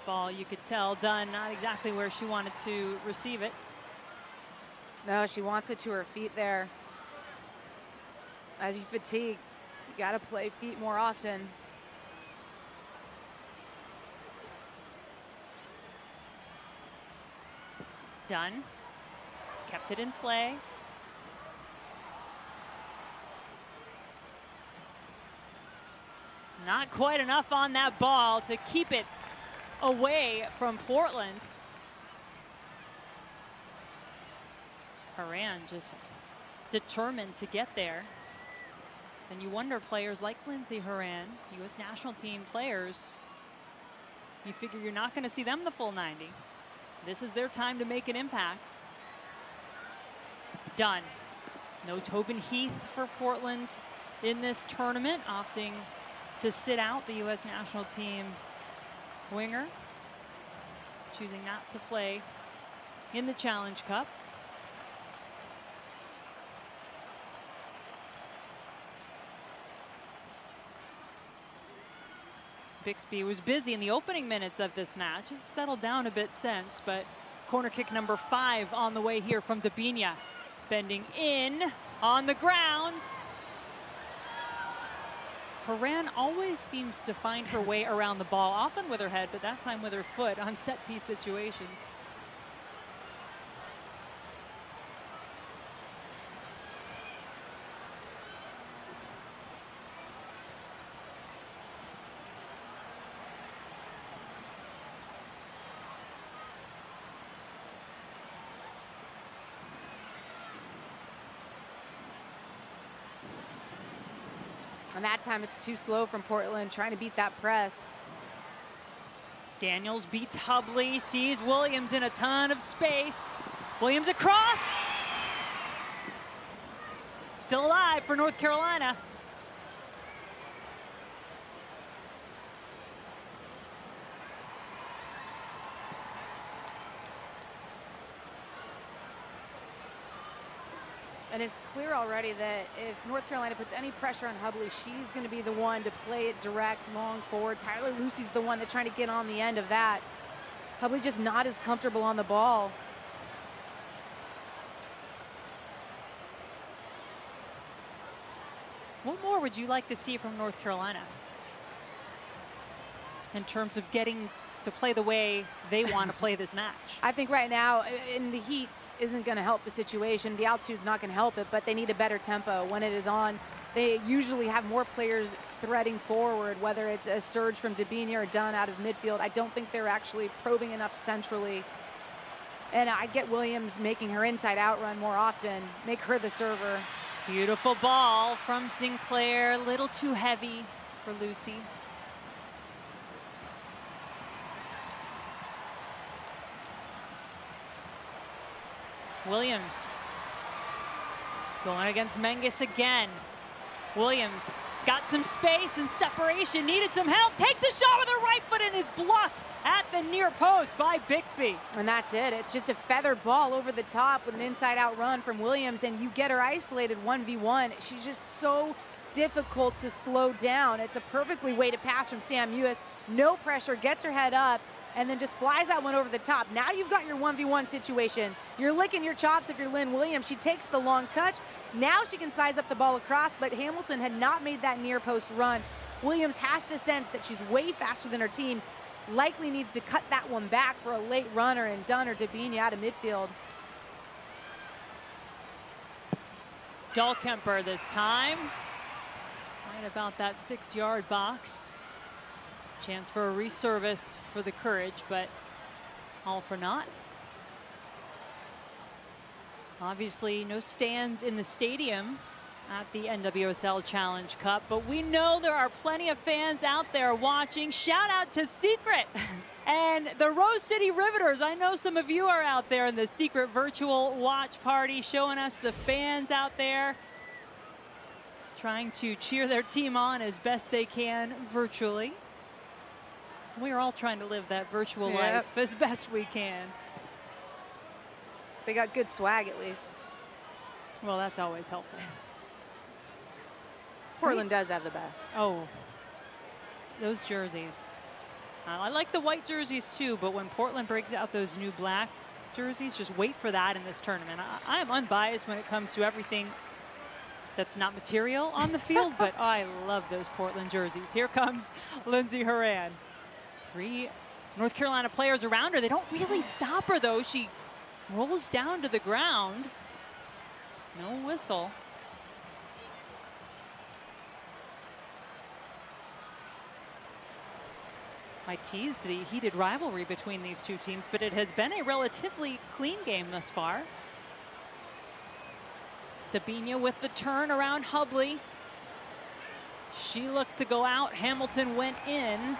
Ball, you could tell, done not exactly where she wanted to receive it. No, she wants it to her feet there. As you fatigue, you got to play feet more often. Dunn kept it in play. Not quite enough on that ball to keep it away from Portland. Herriman just determined to get there. And you wonder, players like Lindsey Herriman, U.S. national team players, you figure you're not going to see them the full 90. This is their time to make an impact. Done. No Tobin Heath for Portland in this tournament, opting to sit out the U.S. national team winger, choosing not to play in the Challenge Cup. Bixby was busy in the opening minutes of this match. It's settled down a bit since, but corner kick number 5 on the way here from Dabinia. Bending in on the ground. Herriman always seems to find her way around the ball, often with her head, but that time with her foot on set piece situations. And that time it's too slow from Portland, trying to beat that press. Daniels beats Hubley, sees Williams in a ton of space. Williams across. Still alive for North Carolina. And it's clear already that if North Carolina puts any pressure on Hubley, she's going to be the one to play it direct, long forward. Tyler Lucy's the one that's trying to get on the end of that. Hubley just not as comfortable on the ball. What more would you like to see from North Carolina in terms of getting to play the way they want to play this match? I think right now in the heat isn't going to help the situation. The altitude's not going to help it, but they need a better tempo when it is on. They usually have more players threading forward, whether it's a surge from Dabinia or Dunn out of midfield. I don't think they're actually probing enough centrally. And I get Williams making her inside out run more often, make her the server. Beautiful ball from Sinclair, a little too heavy for Lucy. Williams going against Menges again. Williams got some space and separation, needed some help, takes a shot with her right foot and is blocked at the near post by Bixby. And that's it. It's just a feathered ball over the top with an inside-out run from Williams, and you get her isolated 1v1. She's just so difficult to slow down. It's a perfectly weighted pass from Sam Ewis. No pressure, gets her head up, and then just flies that one over the top. Now you've got your 1v1 situation. You're licking your chops if you're Lynn Williams. She takes the long touch. Now she can size up the ball across, but Hamilton had not made that near post run. Williams has to sense that she's way faster than her team. likely needs to cut that one back for a late runner, and Dunn or Dabinia out of midfield. Dahlkemper this time. Right about that 6-yard box. Chance for a reservice for the Courage, but all for naught. Obviously, no stands in the stadium at the NWSL Challenge Cup, but we know there are plenty of fans out there watching. Shout out to Secret and the Rose City Riveters. I know some of you are out there in the Secret virtual watch party, showing us the fans out there trying to cheer their team on as best they can virtually. We're all trying to live that virtual life as best we can. They got good swag at least. Well, that's always helpful. Portland does have the best. Oh, those jerseys. I like the white jerseys too, but when Portland breaks out those new black jerseys, just wait for that in this tournament. I am unbiased when it comes to everything that's not material on the field, but I love those Portland jerseys. Here comes Lindsey Herriman. 3 North Carolina players around her. They don't really stop her though. She rolls down to the ground. No whistle. I teased the heated rivalry between these two teams, but it has been a relatively clean game thus far. Dabinia with the turn around Hubley. She looked to go out. Hamilton went in.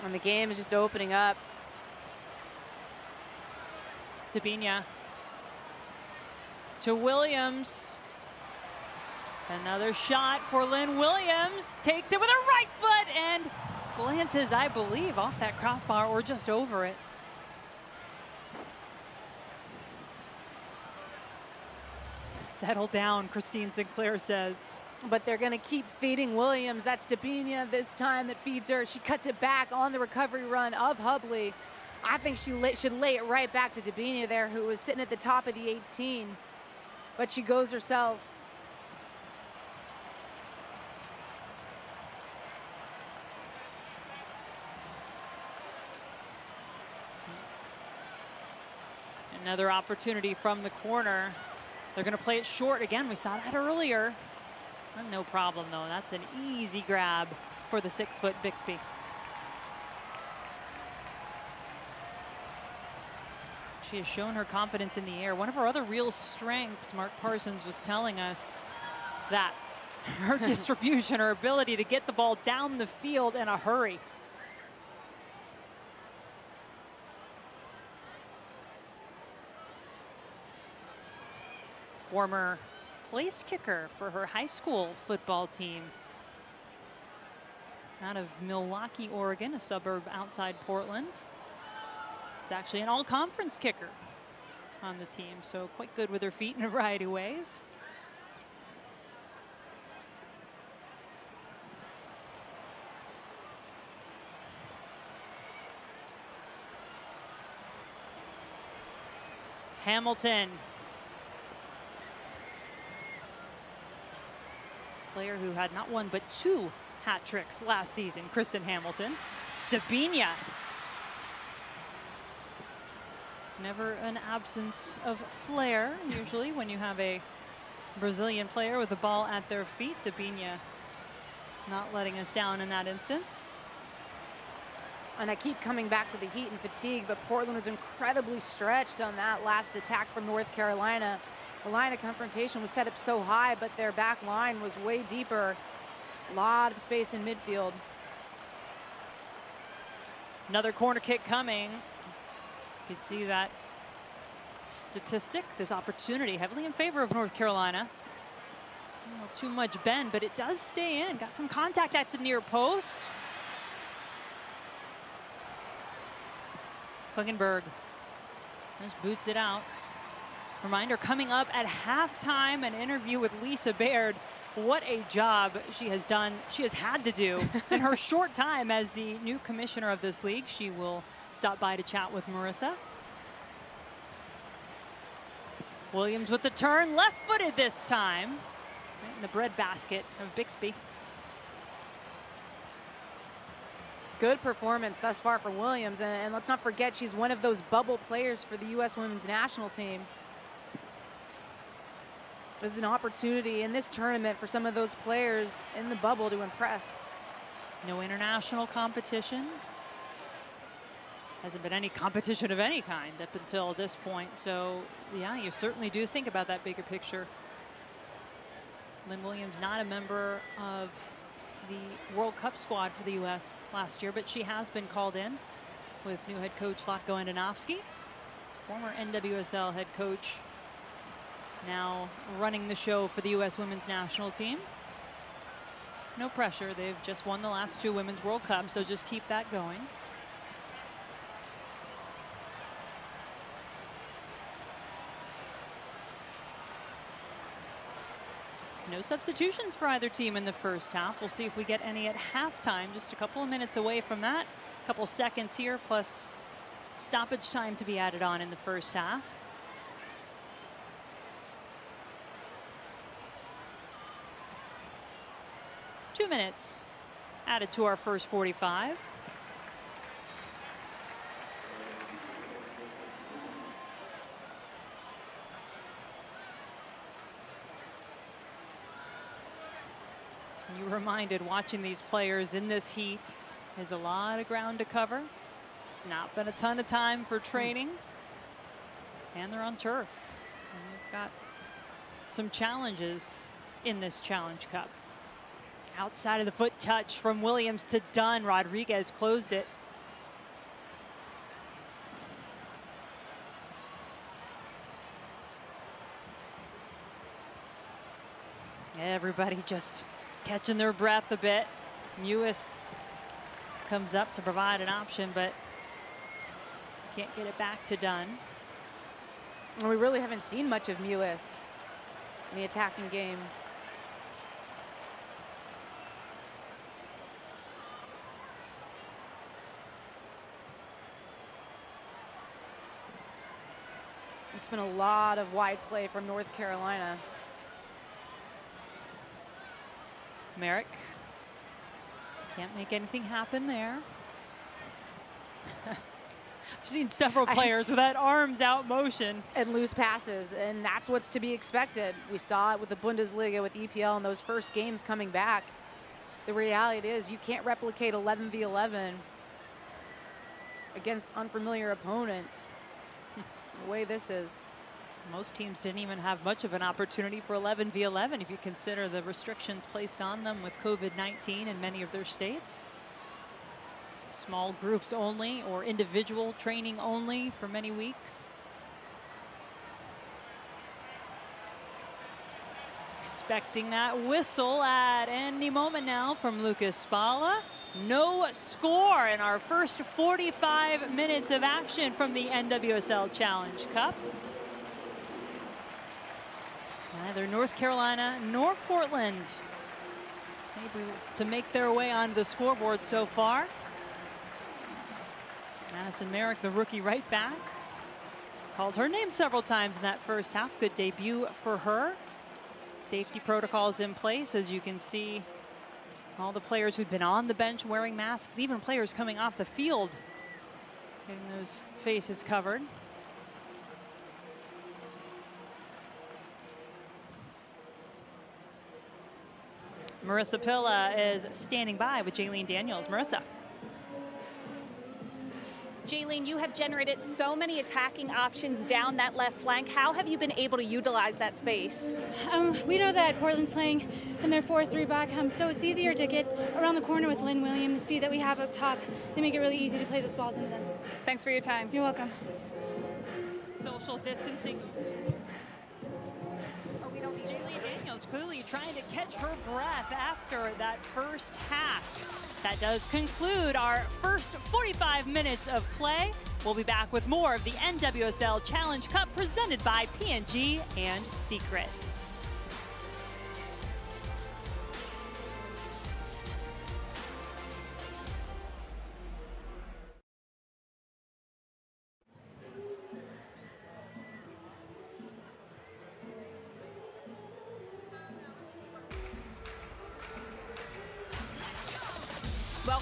And the game is just opening up. Dabinia to Williams. Another shot for Lynn Williams. Takes it with her right foot and glances, I believe, off that crossbar or just over it. Settle down, Christine Sinclair says. But they're going to keep feeding Williams. That's Dabinia this time that feeds her. She cuts it back on the recovery run of Hubley. I think she should lay it right back to Dabinia there, who was sitting at the top of the 18. But she goes herself. Another opportunity from the corner. They're going to play it short again. We saw that earlier. No problem, though. That's an easy grab for the 6-foot Bixby. She has shown her confidence in the air. One of her other real strengths, Mark Parsons was telling us, that her distribution, her ability to get the ball down the field in a hurry. Former place kicker for her high school football team out of Milwaukee, Oregon, a suburb outside Portland. It's actually an all-conference kicker on the team, so quite good with her feet in a variety of ways. Hamilton. Player who had not one but 2 hat tricks last season, Kristen Hamilton. Dabinia. Never an absence of flair, usually, when you have a Brazilian player with the ball at their feet. Dabinia not letting us down in that instance. And I keep coming back to the heat and fatigue, but Portland was incredibly stretched on that last attack from North Carolina. The line of confrontation was set up so high, but their back line was way deeper. A lot of space in midfield. Another corner kick coming. You can see that statistic, this opportunity heavily in favor of North Carolina. Not too much bend, but it does stay in. Got some contact at the near post. Klingenberg just boots it out. Reminder, coming up at halftime, an interview with Lisa Baird. What a job she has done, she has had to do in her short time as the new commissioner of this league. She will stop by to chat with Marissa. Williams with the turn, left-footed this time. Right in the breadbasket of Bixby. Good performance thus far for Williams, and let's not forget she's one of those bubble players for the U.S. women's national team. This is an opportunity in this tournament for some of those players in the bubble to impress. No international competition. Hasn't been any competition of any kind up until this point. So, yeah, you certainly do think about that bigger picture. Lynn Williams not a member of the World Cup squad for the U.S. last year, but she has been called in with new head coach Vlatko Andonovski, former NWSL head coach, now running the show for the U.S. women's national team. No pressure. They've just won the last 2 Women's World Cups, so just keep that going. No substitutions for either team in the first half. We'll see if we get any at halftime. Just a couple of minutes away from that. A couple seconds here, plus stoppage time to be added on in the first half. Two minutes added to our first 45. You're reminded watching these players in this heat, there's a lot of ground to cover. It's not been a ton of time for training. And they're on turf. And we've got some challenges in this Challenge Cup. Outside of the foot touch from Williams to Dunn. Rodriguez closed it. Everybody just catching their breath a bit. Mewis comes up to provide an option, but can't get it back to Dunn. We really haven't seen much of Mewis in the attacking game. It's been a lot of wide play from North Carolina. Merrick can't make anything happen there. I've seen several players with that arms out motion. And loose passes, and that's what's to be expected. We saw it with the Bundesliga, with EPL in those first games coming back. The reality is you can't replicate 11v11 against unfamiliar opponents the way this is. Most teams didn't even have much of an opportunity for 11v11 if you consider the restrictions placed on them with COVID-19 in many of their states. Small groups only or individual training only for many weeks. Expecting that whistle at any moment now from Lucas Spala. No score in our first 45 minutes of action from the NWSL Challenge Cup. Neither North Carolina nor Portland able to make their way onto the scoreboard so far. Madison Merrick, the rookie right back, called her name several times in that first half. Good debut for her. Safety protocols in place, as you can see. All the players who've been on the bench wearing masks, even players coming off the field getting those faces covered. Marissa Pilla is standing by with Jaylene Daniels. Marissa. Jaylene, you have generated so many attacking options down that left flank. How have you been able to utilize that space? We know that Portland's playing in their 4-3 back, so it's easier to get around the corner with Lynn Williams. The speed that we have up top, they make it really easy to play those balls into them. Thanks for your time. You're welcome. Social distancing. Jaylene Daniels clearly trying to catch her breath after that first half. That does conclude our first 45 minutes of play. We'll be back with more of the NWSL Challenge Cup presented by P&G and Secret.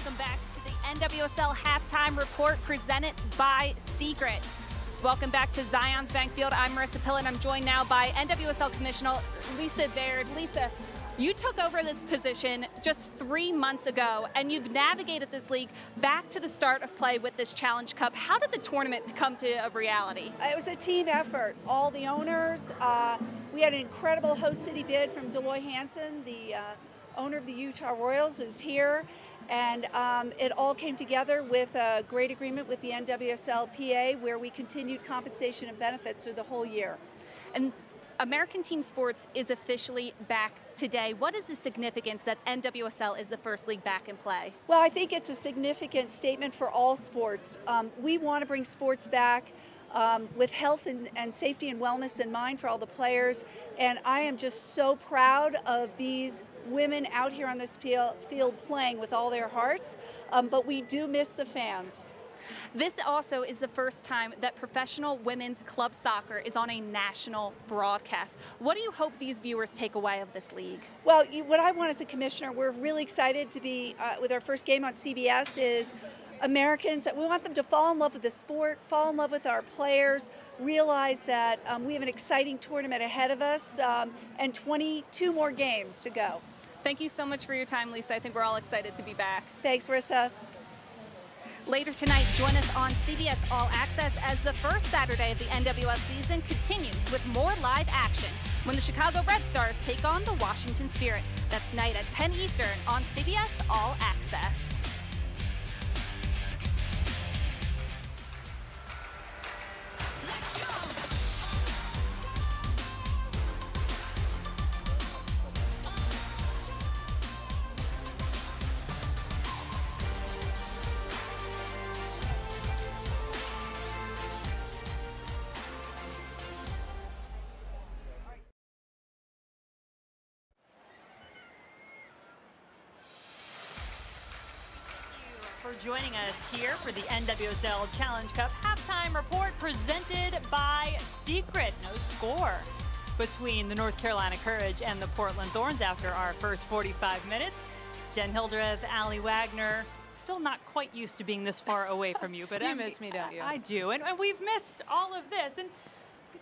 Welcome back to the NWSL Halftime Report presented by Secret. Welcome back to Zions Bank Field. I'm Marissa Pill, and I'm joined now by NWSL Commissioner Lisa Baird. Lisa, you took over this position just 3 months ago, and you've navigated this league back to the start of play with this Challenge Cup. How did the tournament come to a reality? It was a team effort. All the owners, we had an incredible host city bid from Deloy Hansen, the owner of the Utah Royals, who's here. And it all came together with a great agreement with the NWSL where we continued compensation and benefits through the whole year. And American Team Sports is officially back today. What is the significance that NWSL is the first league back in play? Well, I think it's a significant statement for all sports. We want to bring sports back with health and safety and wellness in mind for all the players. And I am just so proud of these women out here on this field playing with all their hearts, but we do miss the fans. This also is the first time that professional women's club soccer is on a national broadcast. What do you hope these viewers take away of this league? Well, what I want as a commissioner, we're really excited to be with our first game on CBS is Americans. We want them to fall in love with the sport, fall in love with our players, realize that we have an exciting tournament ahead of us and 22 more games to go. Thank you so much for your time, Lisa. I think we're all excited to be back. Thanks, Marissa. Later tonight, join us on CBS All Access as the first Saturday of the NWSL season continues with more live action when the Chicago Red Stars take on the Washington Spirit. That's tonight at 10 Eastern on CBS All Access. For joining us here for the NWSL Challenge Cup halftime report presented by Secret. No score between the North Carolina Courage and the Portland Thorns after our first 45 minutes. Jen Hildreth, Allie Wagner, still not quite used to being this far away from you, but you miss me, don't you? I do, and we've missed all of this. And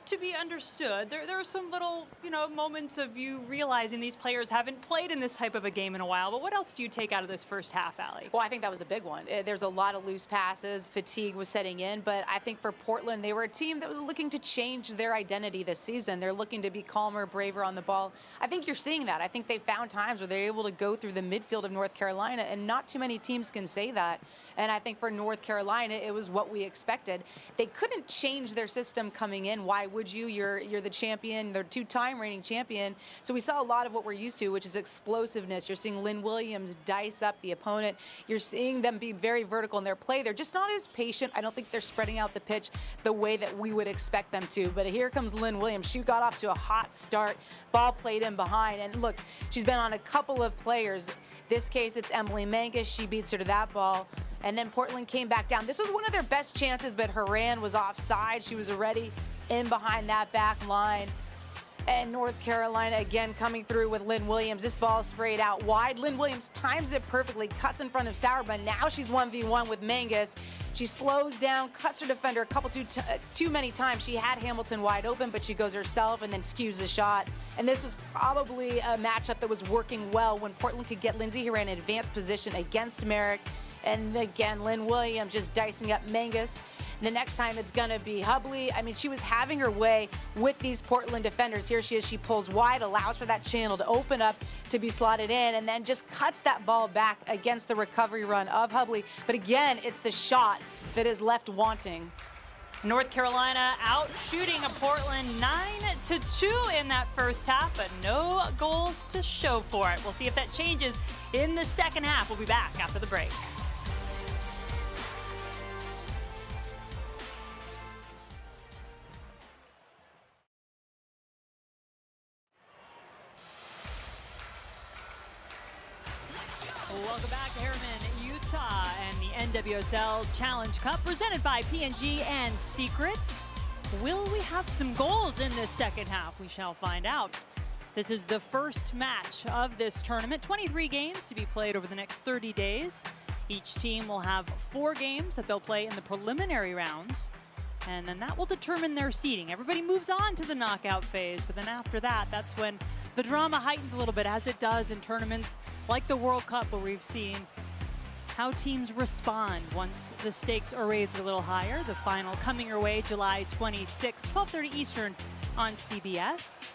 to be understood, there are some little, moments of you realizing these players haven't played in this type of a game in a while. But what else do you take out of this first half, Allie? Well, I think that was a big one. There's a lot of loose passes, fatigue was setting in, but I think for Portland, they were a team that was looking to change their identity this season. They're looking to be calmer, braver on the ball. I think you're seeing that. I think they found times where they're able to go through the midfield of North Carolina, and not too many teams can say that. And I think for North Carolina, it was what we expected. They couldn't change their system coming in. Why would you? You're the champion, they're two-time reigning champion. So we saw a lot of what we're used to, which is explosiveness. You're seeing Lynn Williams dice up the opponent. You're seeing them be very vertical in their play. They're just not as patient. I don't think they're spreading out the pitch the way that we would expect them to. But here comes Lynn Williams. She got off to a hot start. Ball played in behind. And look, she's been on a couple of players. This case, it's Emily Mangus. She beats her to that ball. And then Portland came back down. This was one of their best chances, but Herriman was offside. She was already in behind that back line. And North Carolina again coming through with Lynn Williams. This ball sprayed out wide. Lynn Williams times it perfectly, cuts in front of Sauerbrunn. Now she's 1v1 with Mangus. She slows down, cuts her defender a couple too many times. She had Hamilton wide open, but she goes herself and then skews the shot. And this was probably a matchup that was working well when Portland could get Lindsey Herriman in advanced position against Merrick. And again, Lynn Williams just dicing up Mangus. The next time it's going to be Hubley. I mean, she was having her way with these Portland defenders. Here she is. She pulls wide, allows for that channel to open up to be slotted in, and then just cuts that ball back against the recovery run of Hubley. But again, it's the shot that is left wanting. North Carolina out shooting a Portland 9-2 in that first half, but no goals to show for it. We'll see if that changes in the second half. We'll be back after the break. Welcome back to Herriman, Utah, and the NWSL Challenge Cup presented by P&G and Secret. Will we have some goals in this second half? We shall find out. This is the first match of this tournament. 23 games to be played over the next 30 days. Each team will have 4 games that they'll play in the preliminary rounds, and then that will determine their seeding. Everybody moves on to the knockout phase, but then after that, that's when the drama heightens a little bit, as it does in tournaments like the World Cup, where we've seen how teams respond once the stakes are raised a little higher. The final coming your way July 26, 12:30 Eastern on CBS.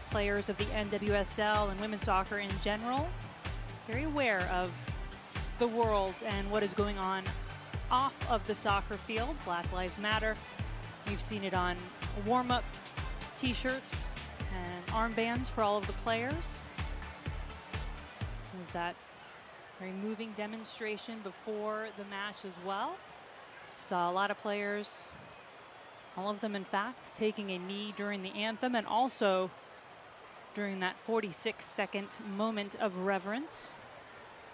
Players of the NWSL and women's soccer in general, very aware of the world and what is going on off of the soccer field. Black Lives Matter. We've seen it on warm-up t-shirts and armbands for all of the players. There's that very moving demonstration before the match as well. Saw a lot of players, all of them in fact, taking a knee during the anthem and also during that 46-second moment of reverence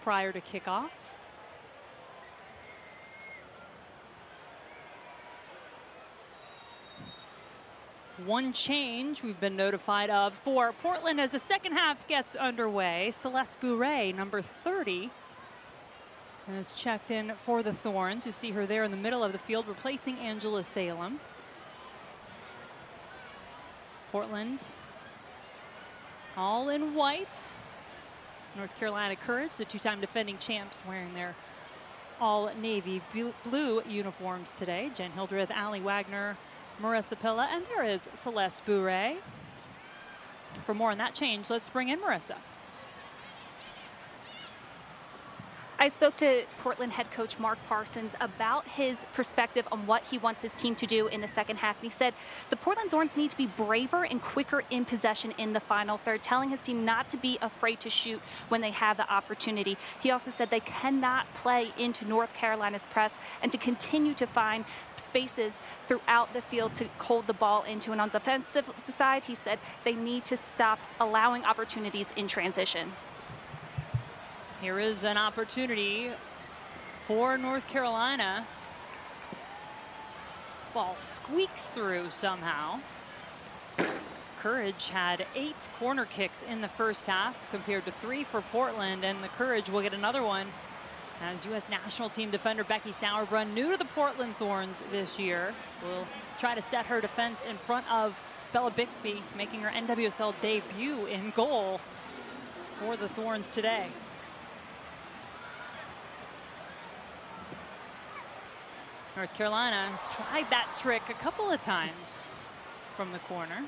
prior to kickoff. One change we've been notified of for Portland as the second half gets underway. Celeste Bourret, number 30, has checked in for the Thorns. You see her there in the middle of the field, replacing Angela Salem. Portland all in white. North Carolina Courage, the 2-time defending champs, wearing their all navy blue uniforms today. Jen Hildreth, Allie Wagner, Marissa Pilla, and there is Celeste Bourret. For more on that change, let's bring in Marissa. I spoke to Portland head coach Mark Parsons about his perspective on what he wants his team to do in the second half. And he said the Portland Thorns need to be braver and quicker in possession in the final third, telling his team not to be afraid to shoot when they have the opportunity. He also said they cannot play into North Carolina's press and to continue to find spaces throughout the field to hold the ball into. And on the defensive side, he said they need to stop allowing opportunities in transition. Here is an opportunity for North Carolina. Ball squeaks through somehow. Courage had 8 corner kicks in the first half compared to 3 for Portland, and the Courage will get another one as U.S. national team defender Becky Sauerbrunn, new to the Portland Thorns this year, will try to set her defense in front of Bella Bixby, making her NWSL debut in goal for the Thorns today. North Carolina has tried that trick a couple of times from the corner.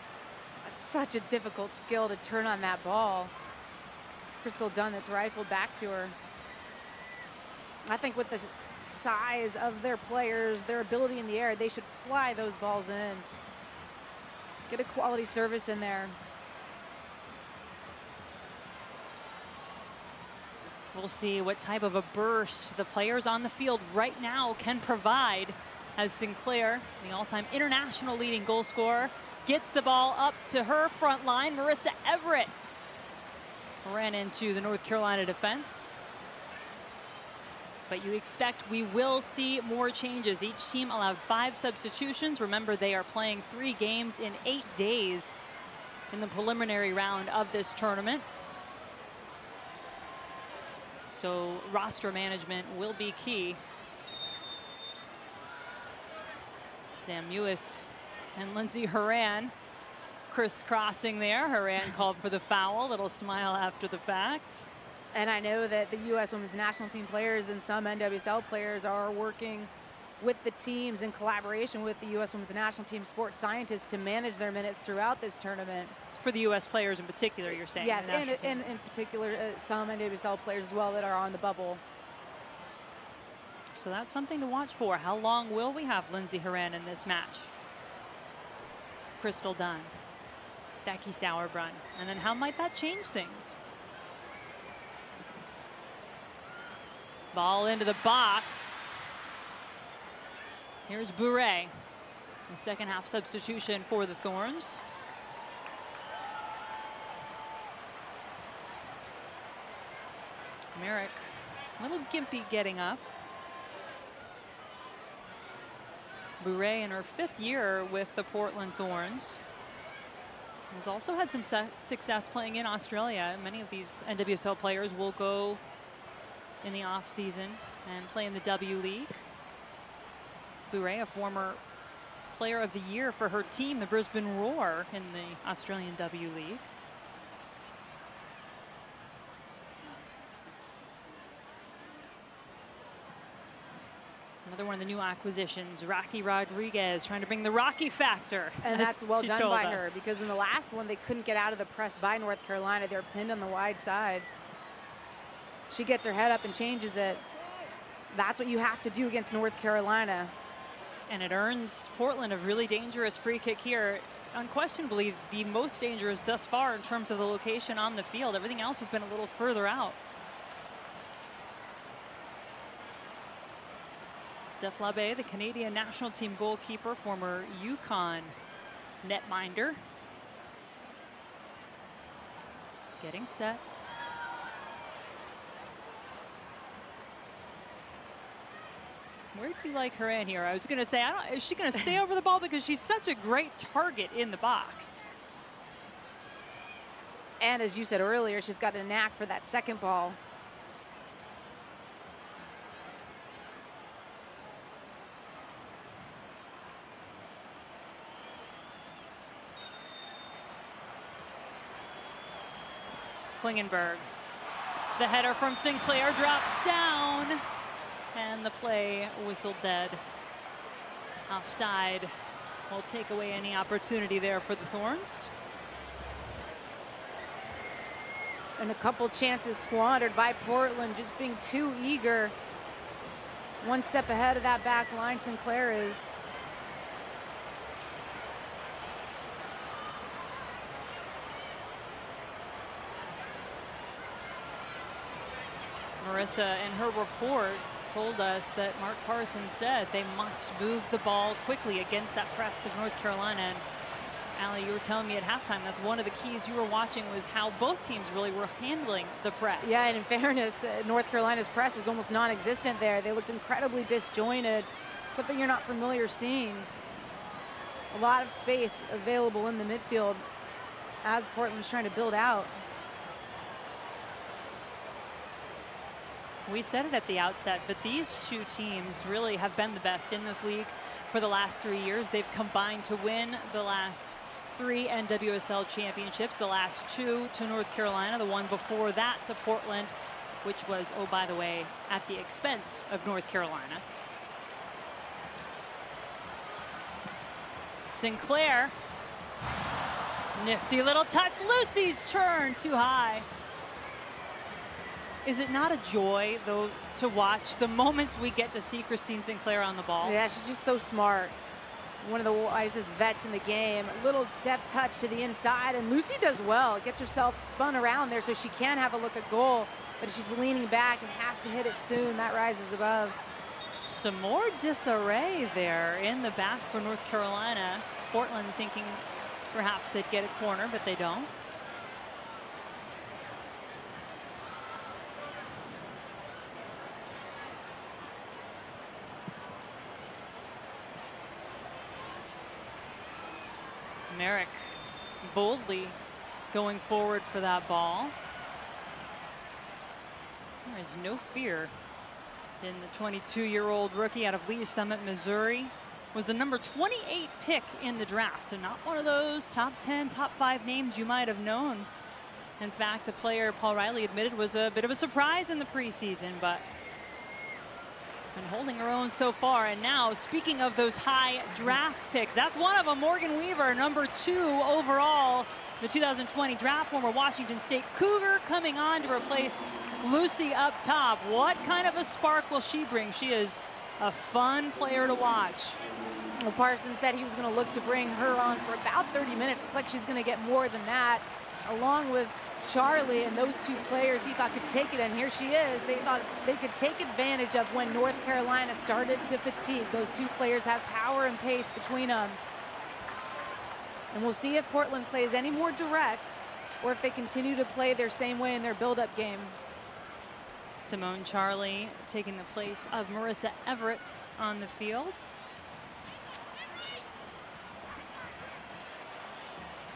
That's such a difficult skill to turn on that ball. Crystal Dunn, that's rifled back to her. I think with the size of their players, their ability in the air, they should fly those balls in. Get a quality service in there. We'll see what type of a burst the players on the field right now can provide as Sinclair, the all-time international leading goal scorer, gets the ball up to her front line. Marissa Everett ran into the North Carolina defense. But you expect we will see more changes. Each team allowed 5 substitutions. Remember, they are playing 3 games in 8 days in the preliminary round of this tournament. So roster management will be key. Sam Mewis and Lindsey Herriman crisscrossing there. Herriman called for the foul. Little smile after the fact. And I know that the U.S. women's national team players and some NWSL players are working with the teams in collaboration with the U.S. women's national team sports scientists to manage their minutes throughout this tournament. For the U.S. players in particular, you're saying? Yes, and in particular some NWSL players as well that are on the bubble. So that's something to watch for. How long will we have Lindsey Herriman in this match? Crystal Dunn, Becky Sauerbrunn, and then how might that change things? Ball into the box. Here's Bourret, the second half substitution for the Thorns. Merrick, a little gimpy getting up. Bourret in her 5th year with the Portland Thorns. Has also had some success playing in Australia. Many of these NWSL players will go in the offseason and play in the W League. Bure, a former Player of the Year for her team, the Brisbane Roar, in the Australian W League. Another one of the new acquisitions, Rocky Rodriguez, trying to bring the Rocky factor. And that's well done by her, because in the last one, they couldn't get out of the press by North Carolina. They were pinned on the wide side. She gets her head up and changes it. That's what you have to do against North Carolina. And it earns Portland a really dangerous free kick here. Unquestionably the most dangerous thus far in terms of the location on the field. Everything else has been a little further out. Steph Labbe, the Canadian national team goalkeeper, former UConn netminder. Getting set. Where do you like her in here? I was going to say, is she going to stay over the ball, because she's such a great target in the box? And as you said earlier, she's got a knack for that second ball. Klingenberg. The header from Sinclair dropped down. And the play whistled dead. Offside will take away any opportunity there for the Thorns. And a couple chances squandered by Portland, just being too eager. One step ahead of that back line, Sinclair is. Marissa, in her report, told us that Mark Parsons said they must move the ball quickly against that press of North Carolina. And Allie, you were telling me at halftime that's one of the keys you were watching, was how both teams really were handling the press. Yeah, and in fairness, North Carolina's press was almost non-existent there. They looked incredibly disjointed, something you're not familiar seeing. A lot of space available in the midfield as Portland's trying to build out. We said it at the outset, but these two teams really have been the best in this league for the last 3 years. They've combined to win the last 3 NWSL championships, the last 2 to North Carolina, the one before that to Portland, which was, oh, by the way, at the expense of North Carolina. Sinclair, nifty little touch. Lucy's turn too high. Is it not a joy, though, to watch the moments we get to see Christine Sinclair on the ball? Yeah, she's just so smart. One of the wisest vets in the game. A little deft touch to the inside, and Lucy does well. Gets herself spun around there so she can have a look at goal, but she's leaning back and has to hit it soon. That rises above. Some more disarray there in the back for North Carolina. Portland thinking perhaps they'd get a corner, but they don't. Merrick boldly going forward for that ball. There is no fear in the 22-year-old rookie out of Lee Summit, Missouri. Was the number 28 pick in the draft, so not one of those top 10, top 5 names you might have known. In fact, a player Paul Riley admitted was a bit of a surprise in the preseason, but been holding her own so far. And now, speaking of those high draft picks, that's one of them, Morgan Weaver, number 2 overall, the 2020 draft, former Washington State Cougar, coming on to replace Lucy up top. What kind of a spark will she bring? She is a fun player to watch. Well, Parsons said he was going to look to bring her on for about 30 minutes. Looks like she's going to get more than that, along with Charlie, and those 2 players he thought could take it, and here she is. They thought they could take advantage of when North Carolina started to fatigue. Those 2 players have power and pace between them. And we'll see if Portland plays any more direct or if they continue to play their same way in their build-up game. Simone Charlie taking the place of Marissa Everett on the field.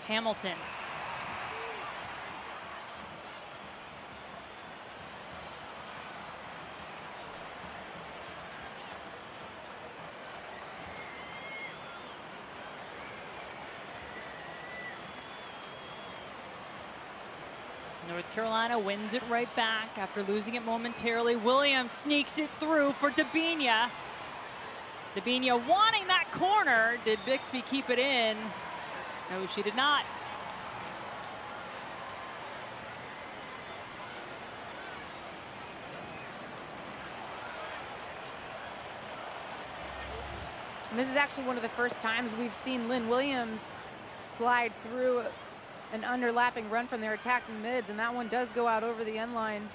Hamilton. North Carolina wins it right back after losing it momentarily. Williams sneaks it through for Debinha. Debinha wanting that corner. Did Bixby keep it in? No, she did not. And this is actually one of the first times we've seen Lynn Williams slide through an underlapping run from their attacking mids, and that one does go out over the end line.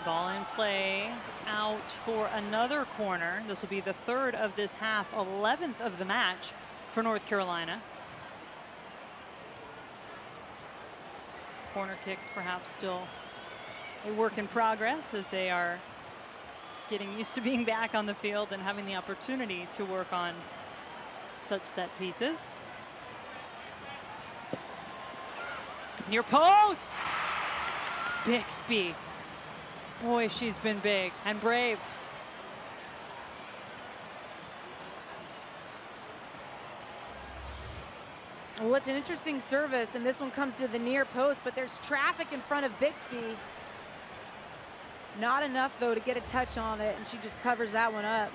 Ball in play, out for another corner. This will be the third of this half, 11th of the match for North Carolina. Corner kicks perhaps still a work in progress as they are getting used to being back on the field and having the opportunity to work on such set pieces. Near post! Bixby. Boy, she's been big and brave. Well, it's an interesting service, and this one comes to the near post, but there's traffic in front of Bixby. Not enough, though, to get a touch on it, and she just covers that one up.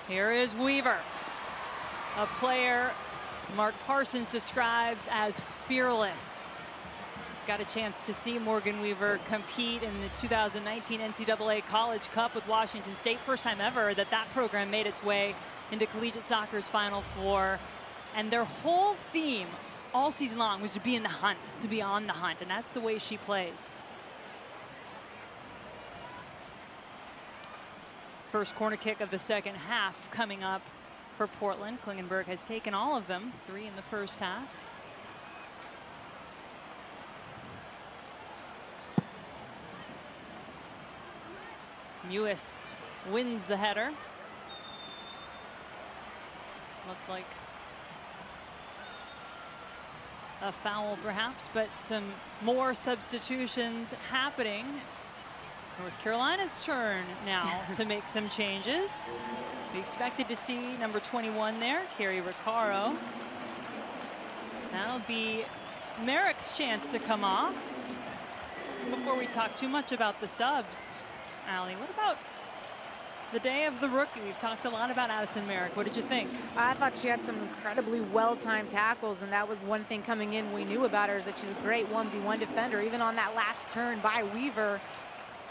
Here is Weaver, a player Mark Parsons describes as fearless. Got a chance to see Morgan Weaver compete in the 2019 NCAA College Cup with Washington State. First time ever that program made its way into collegiate soccer's Final Four. And their whole theme all season long was to be in the hunt, to be on the hunt, and that's the way she plays. First corner kick of the second half coming up for Portland. Klingenberg has taken all of them, 3 in the first half. Mewis wins the header. Looked like a foul perhaps, but some more substitutions happening. North Carolina's turn now to make some changes. We expected to see number 21 there, Carrie Riccaro. That'll be Merrick's chance to come off. Before we talk too much about the subs, Allie, what about the day of the rookie? We've talked a lot about Addison Merrick. What did you think? I thought she had some incredibly well-timed tackles, and that was one thing coming in we knew about her, is that she's a great 1v1 defender. Even on that last turn by Weaver,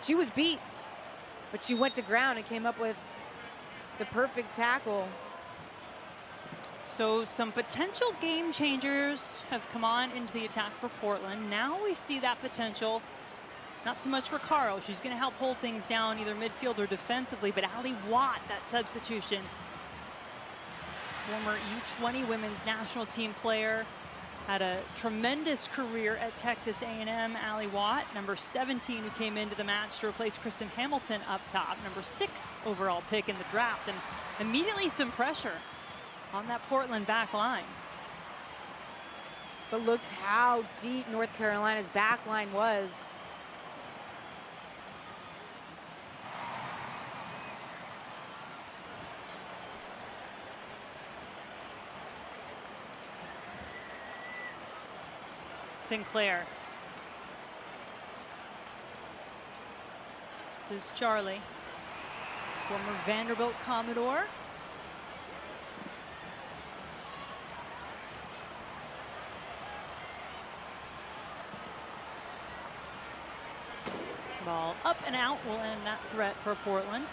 she was beat, but she went to ground and came up with the perfect tackle. So some potential game changers have come on into the attack for Portland. Now we see that potential. Not too much Riccaro. She's going to help hold things down either midfield or defensively, but Allie Watt, that substitution. Former U20 women's national team player. Had a tremendous career at Texas A&M. Allie Watt, number 17, who came into the match to replace Kristen Hamilton up top. Number 6 overall pick in the draft, and immediately some pressure on that Portland back line. But look how deep North Carolina's back line was. Sinclair. This is Charlie, former Vanderbilt Commodore. Ball up and out will end that threat for Portland.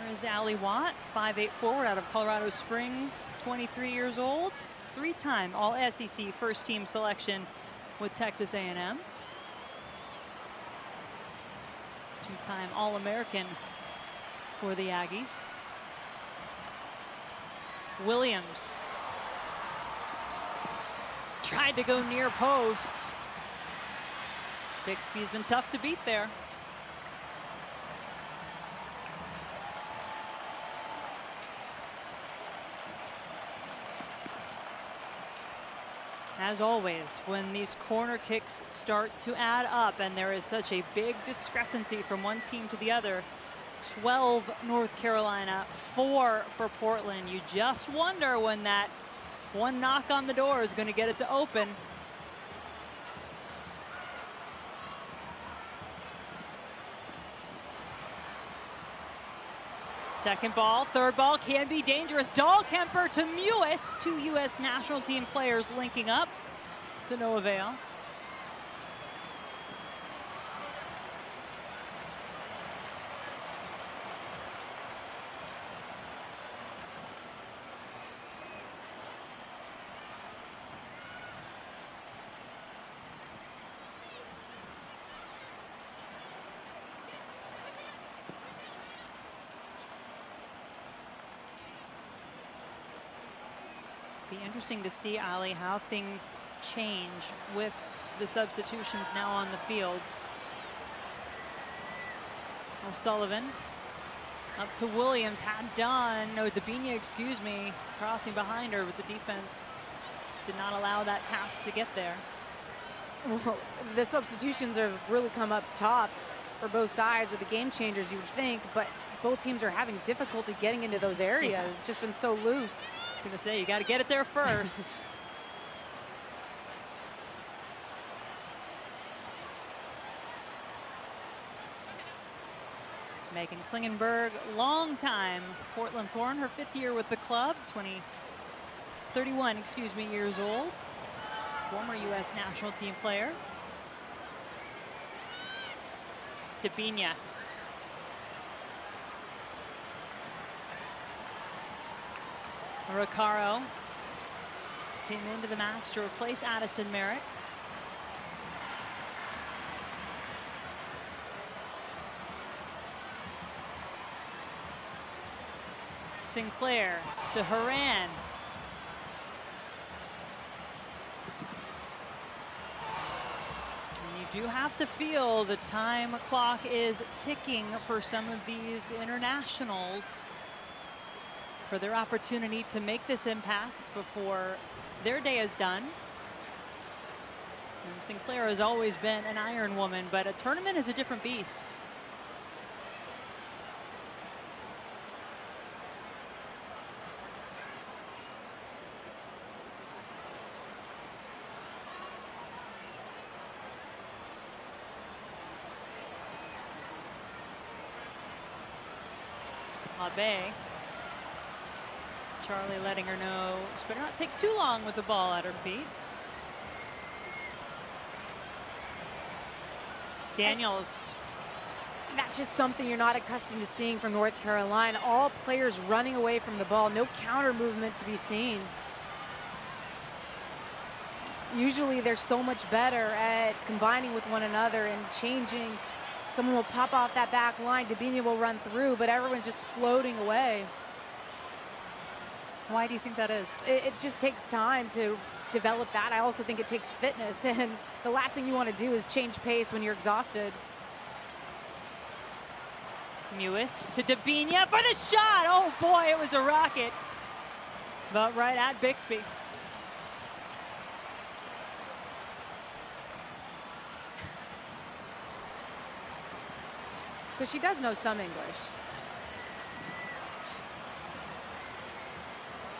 There is Allie Watt, 5'8" forward out of Colorado Springs, 23 years old, 3-time All-SEC first-team selection with Texas A&M. 2-time All-American for the Aggies. Williams tried to go near post. Bixby's been tough to beat there. As always, when these corner kicks start to add up and there is such a big discrepancy from one team to the other, 12 North Carolina, 4 for Portland. You just wonder when that one knock on the door is going to get it to open. Second ball, third ball can be dangerous. Dahlkemper to Mewis, 2 U.S. national team players linking up to no avail. Be interesting to see, Ali, how things change with the substitutions now on the field. O'Sullivan up to Williams, had done, no, Dabinia, excuse me, crossing behind her, but the defense did not allow that pass to get there. Well, the substitutions have really come up top for both sides of the game changers, you would think, but both teams are having difficulty getting into those areas. Yeah. It's just been so loose. I was going to say, you got to get it there first. Megan Klingenberg, long time Portland Thorn, her 5th year with the club, 31 years old, former U.S. national team player. Dabinia. Recaro came into the match to replace Addison Merrick. Sinclair to Herriman. You do have to feel the time clock is ticking for some of these internationals for their opportunity to make this impact before their day is done. And Sinclair has always been an Iron Woman, but a tournament is a different beast. Bay. Charlie letting her know she better not take too long with the ball at her feet. Daniels. That's just something you're not accustomed to seeing from North Carolina. All players running away from the ball, no counter movement to be seen. Usually they're so much better at combining with one another and changing. Someone will pop off that back line, Dabinia will run through, but everyone's just floating away. Why do you think that is? It just takes time to develop that. I also think it takes fitness, and the last thing you want to do is change pace when you're exhausted. Mewis to Dabinia for the shot. Oh boy, it was a rocket. But right at Bixby. So she does know some English.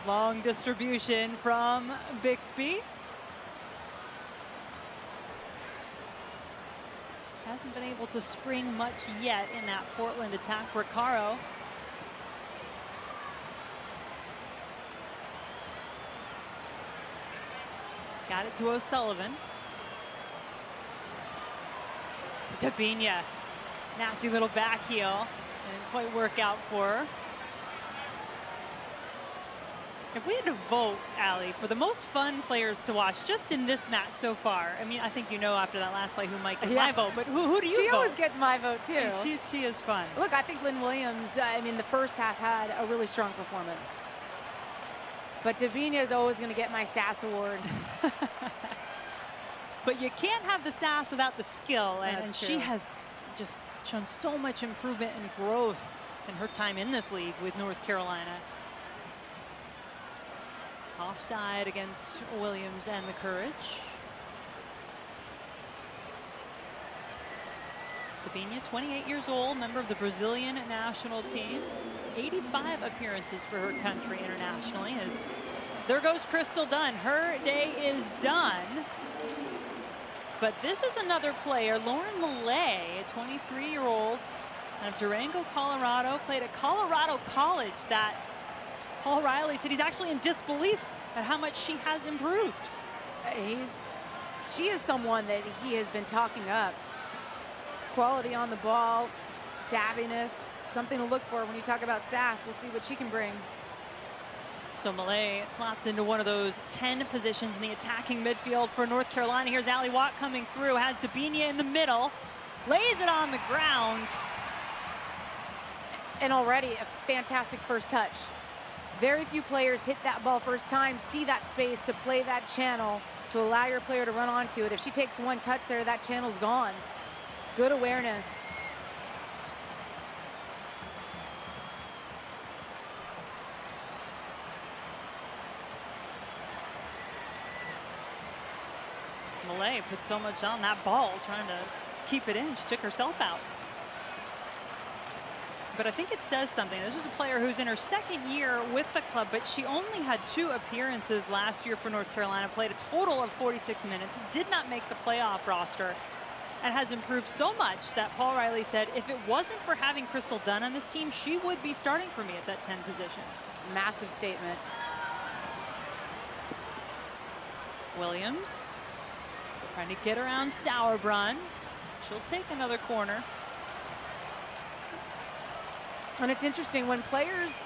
Long distribution from Bixby. Hasn't been able to spring much yet in that Portland attack. Recaro. Got it to O'Sullivan. Dabinia. Nasty little back heel. Didn't quite work out for her. If we had to vote, Ali, for the most fun players to watch just in this match so far, I mean, I think you know after that last play who might get my vote, but who do you vote? She always gets my vote, too. She is fun. Look, I think Lynn Williams, I mean, the first half had a really strong performance. But Dabinia is always going to get my sass award. But you can't have the sass without the skill, and she true. has just shown so much improvement and growth in her time in this league with North Carolina. Offside against Williams and the Courage. Debinha, 28 years old, member of the Brazilian national team. 85 appearances for her country internationally. As there goes Crystal Dunn. Her day is done. But this is another player, Lauren Millay, a 23-year-old out of Durango, Colorado, played at Colorado College. That Paul Riley said he's actually in disbelief at how much she has improved. She is someone that he has been talking up. Quality on the ball, savviness, something to look for when you talk about sass. We'll see what she can bring. So Millay slots into one of those 10 positions in the attacking midfield for North Carolina. Here's Allie Watt coming through, has Debinha in the middle, lays it on the ground. And already a fantastic first touch. Very few players hit that ball first time, see that space to play that channel, to allow your player to run onto it. If she takes one touch there, that channel's gone. Good awareness. Millay put so much on that ball, trying to keep it in. She took herself out. But I think it says something. This is a player who's in her second year with the club, but she only had 2 appearances last year for North Carolina, played a total of 46 minutes, did not make the playoff roster, and has improved so much that Paul Riley said if it wasn't for having Crystal Dunn on this team, she would be starting for me at that 10 position. Massive statement. Williams trying to get around Sauerbrunn. She'll take another corner. And it's interesting, when players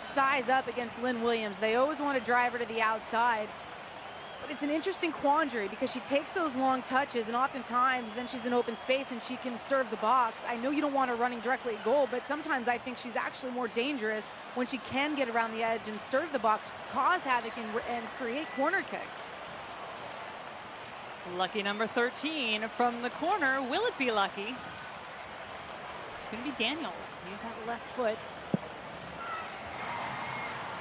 size up against Lynn Williams, they always want to drive her to the outside. But it's an interesting quandary because she takes those long touches, and oftentimes then she's in open space and she can serve the box. I know you don't want her running directly at goal, but sometimes I think she's actually more dangerous when she can get around the edge and serve the box, cause havoc, and create corner kicks. Lucky number 13 from the corner. Will it be lucky? It's going to be Daniels. Use that left foot.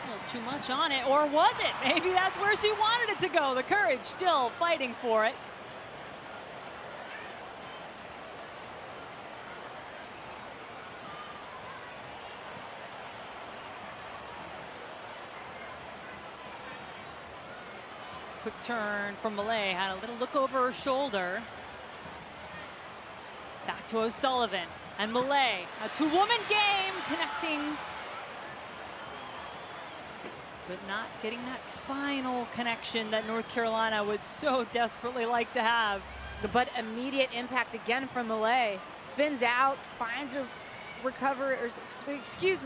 A little too much on it, or was it? Maybe that's where she wanted it to go. The Courage still fighting for it. Quick turn from Millay. Had a little look over her shoulder. Back to O'Sullivan. And Millay, a 2-woman game, connecting, but not getting that final connection that North Carolina would so desperately like to have. But immediate impact again from Millay. Spins out, finds a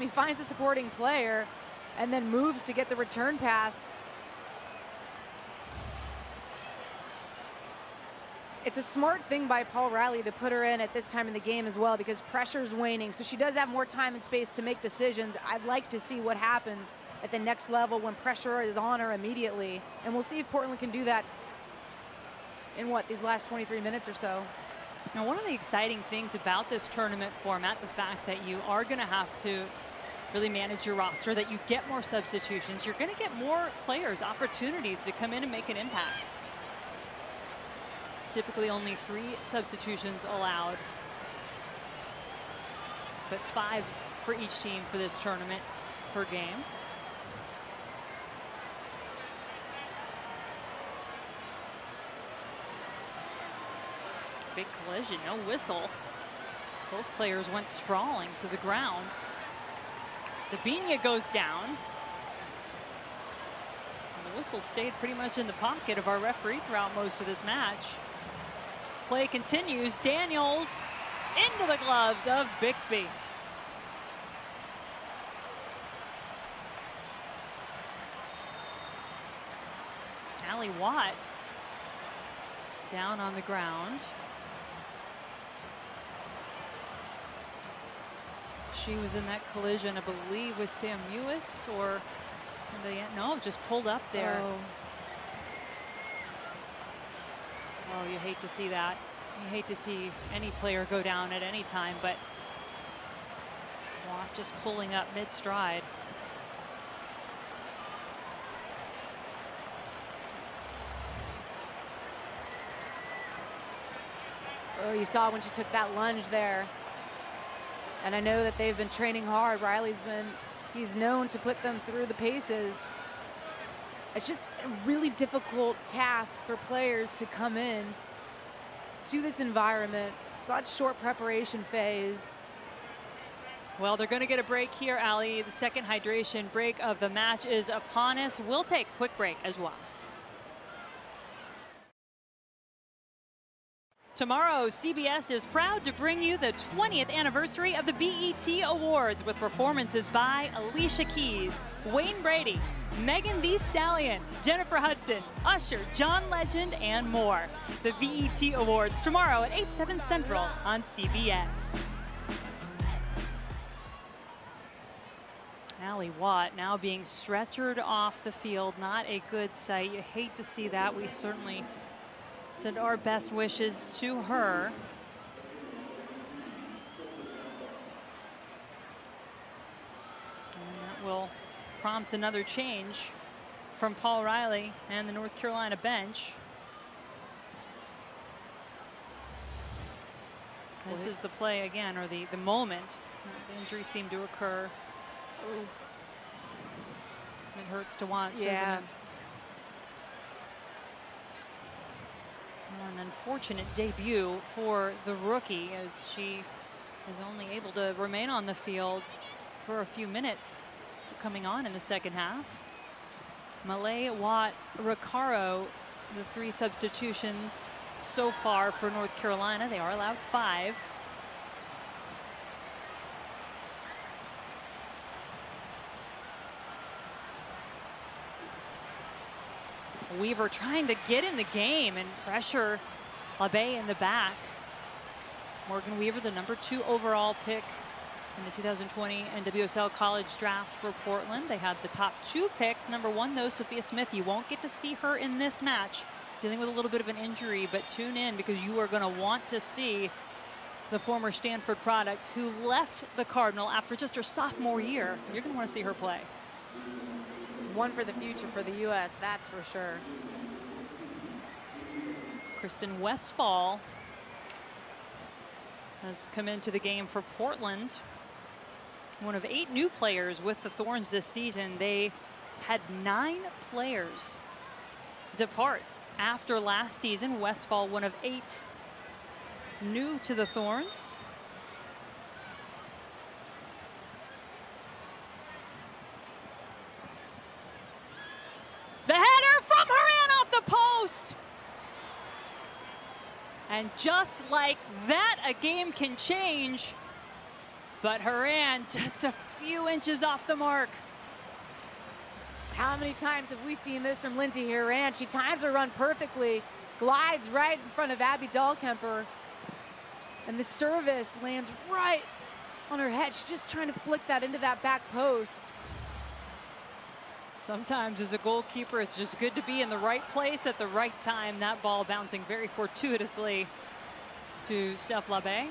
finds a supporting player, and then moves to get the return pass. It's a smart thing by Paul Riley to put her in at this time in the game as well, because pressure's waning, so she does have more time and space to make decisions. I'd like to see what happens at the next level when pressure is on her immediately, and we'll see if Portland can do that in these last 23 minutes or so. Now, one of the exciting things about this tournament format, the fact that you are going to have to really manage your roster, that you get more substitutions, you're going to get more players opportunities to come in and make an impact. Typically only 3 substitutions allowed, but 5 for each team for this tournament per game. Big collision, no whistle. Both players went sprawling to the ground. Debinha goes down. And the whistle stayed pretty much in the pocket of our referee throughout most of this match. Play continues. Daniels into the gloves of Bixby. Allie Watt down on the ground. She was in that collision, I believe, with Sam Mewis, or no, just pulled up there. Oh, you hate to see that. You hate to see any player go down at any time, but Watt just pulling up mid-stride. Oh, you saw when she took that lunge there. And I know that they've been training hard. He's known to put them through the paces. It's just a really difficult task for players to come in to this environment, such short preparation phase. Well, they're going to get a break here, Allie. The second hydration break of the match is upon us. We'll take a quick break as well. Tomorrow, CBS is proud to bring you the 20th anniversary of the BET Awards with performances by Alicia Keys, Wayne Brady, Megan Thee Stallion, Jennifer Hudson, Usher, John Legend, and more. The BET Awards tomorrow at 8/7 Central on CBS. Allie Watt now being stretchered off the field. Not a good sight. You hate to see that. We certainly send our best wishes to her. And that will prompt another change from Paul Riley and the North Carolina bench. This is the play again, or the moment. The injury seemed to occur. Oof. It hurts to watch, doesn't it? An unfortunate debut for the rookie, as she is only able to remain on the field for a few minutes coming on in the second half. Malay, Watt, Recaro, the three substitutions so far for North Carolina. They are allowed 5. Weaver trying to get in the game and pressure LaBay in the back. Morgan Weaver, the #2 overall pick in the 2020 NWSL college draft for Portland. They had the top 2 picks. #1, though, Sophia Smith. You won't get to see her in this match, dealing with a little bit of an injury, but tune in because you are going to want to see the former Stanford product who left the Cardinal after just her sophomore year. You're going to want to see her play. One for the future for the U.S., that's for sure. Kristen Westphal has come into the game for Portland. One of 8 new players with the Thorns this season. They had 9 players depart after last season. Westphal, one of 8 new to the Thorns. The header from Herriman off the post. And just like that, a game can change. But Herriman just a few inches off the mark. How many times have we seen this from Lindsay Herriman? She times her run perfectly, glides right in front of Abby Dahlkemper, and the service lands right on her head. She's just trying to flick that into that back post. Sometimes as a goalkeeper, it's just good to be in the right place at the right time. That ball bouncing very fortuitously to Steph LaBay.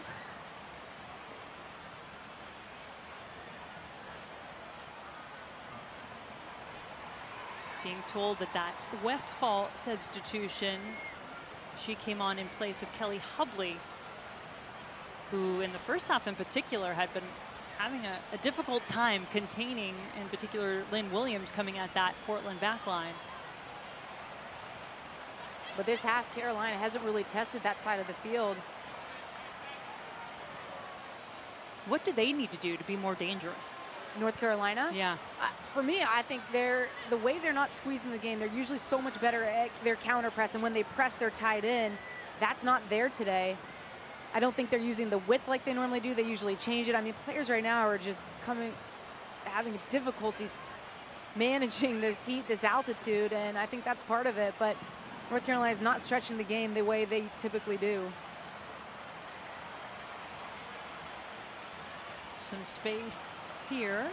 Being told that Westphal substitution, she came on in place of Kelly Hubley, who in the first half in particular had been having a difficult time containing, in particular, Lynn Williams coming at that Portland backline. But this half, Carolina hasn't really tested that side of the field. What do they need to do to be more dangerous? North Carolina? Yeah. For me, I think the way they're not squeezing the game, they're usually so much better at their counter press, and when they press, they're tied in. That's not there today. I don't think they're using the width like they normally do. They usually change it. I mean, players right now are just having difficulties managing this heat, this altitude, and I think that's part of it. But North Carolina is not stretching the game the way they typically do. Some space here.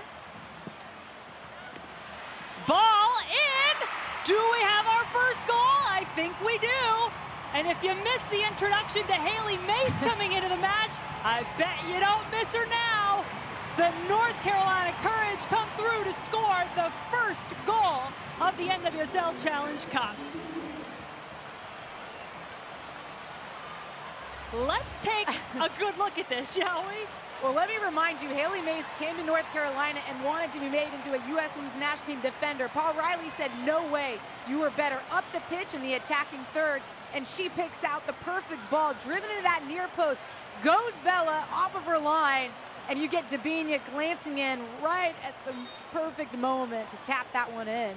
Ball in! Do we have our first goal? I think we do. And if you missed the introduction to Haley Mace coming into the match, I bet you don't miss her now. The North Carolina Courage come through to score the first goal of the NWSL Challenge Cup. Let's take a good look at this, shall we? Well, let me remind you, Haley Mace came to North Carolina and wanted to be made into a U.S. Women's National Team defender. Paul Riley said, no way, you were better up the pitch in the attacking third, and she picks out the perfect ball, driven into that near post, goads Bella off of her line, and you get Debinha glancing in right at the perfect moment to tap that one in.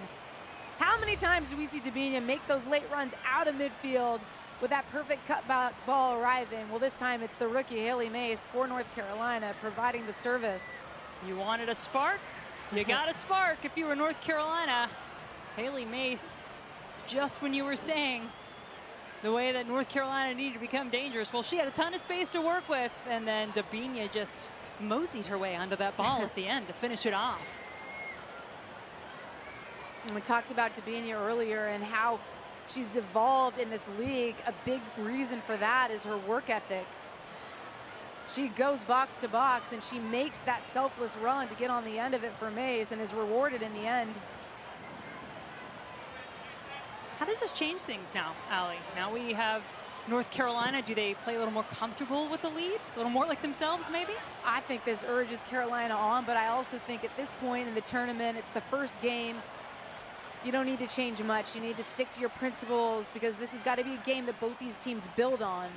How many times do we see Debinha make those late runs out of midfield with that perfect cutback ball arriving? Well, this time it's the rookie Haley Mace for North Carolina providing the service. You wanted a spark? You got a spark if you were North Carolina. Haley Mace, just when you were saying the way that North Carolina needed to become dangerous, well, she had a ton of space to work with, and then Debinha just moseyed her way onto that ball at the end to finish it off. And we talked about Debinha earlier and how she's evolved in this league. A big reason for that is her work ethic. She goes box to box and she makes that selfless run to get on the end of it for Mace and is rewarded in the end. How does this change things now, Allie? Now we have North Carolina. Do they play a little more comfortable with the lead? A little more like themselves, maybe? I think this urges Carolina on, but I also think at this point in the tournament, it's the first game. You don't need to change much. You need to stick to your principles because this has got to be a game that both these teams build on.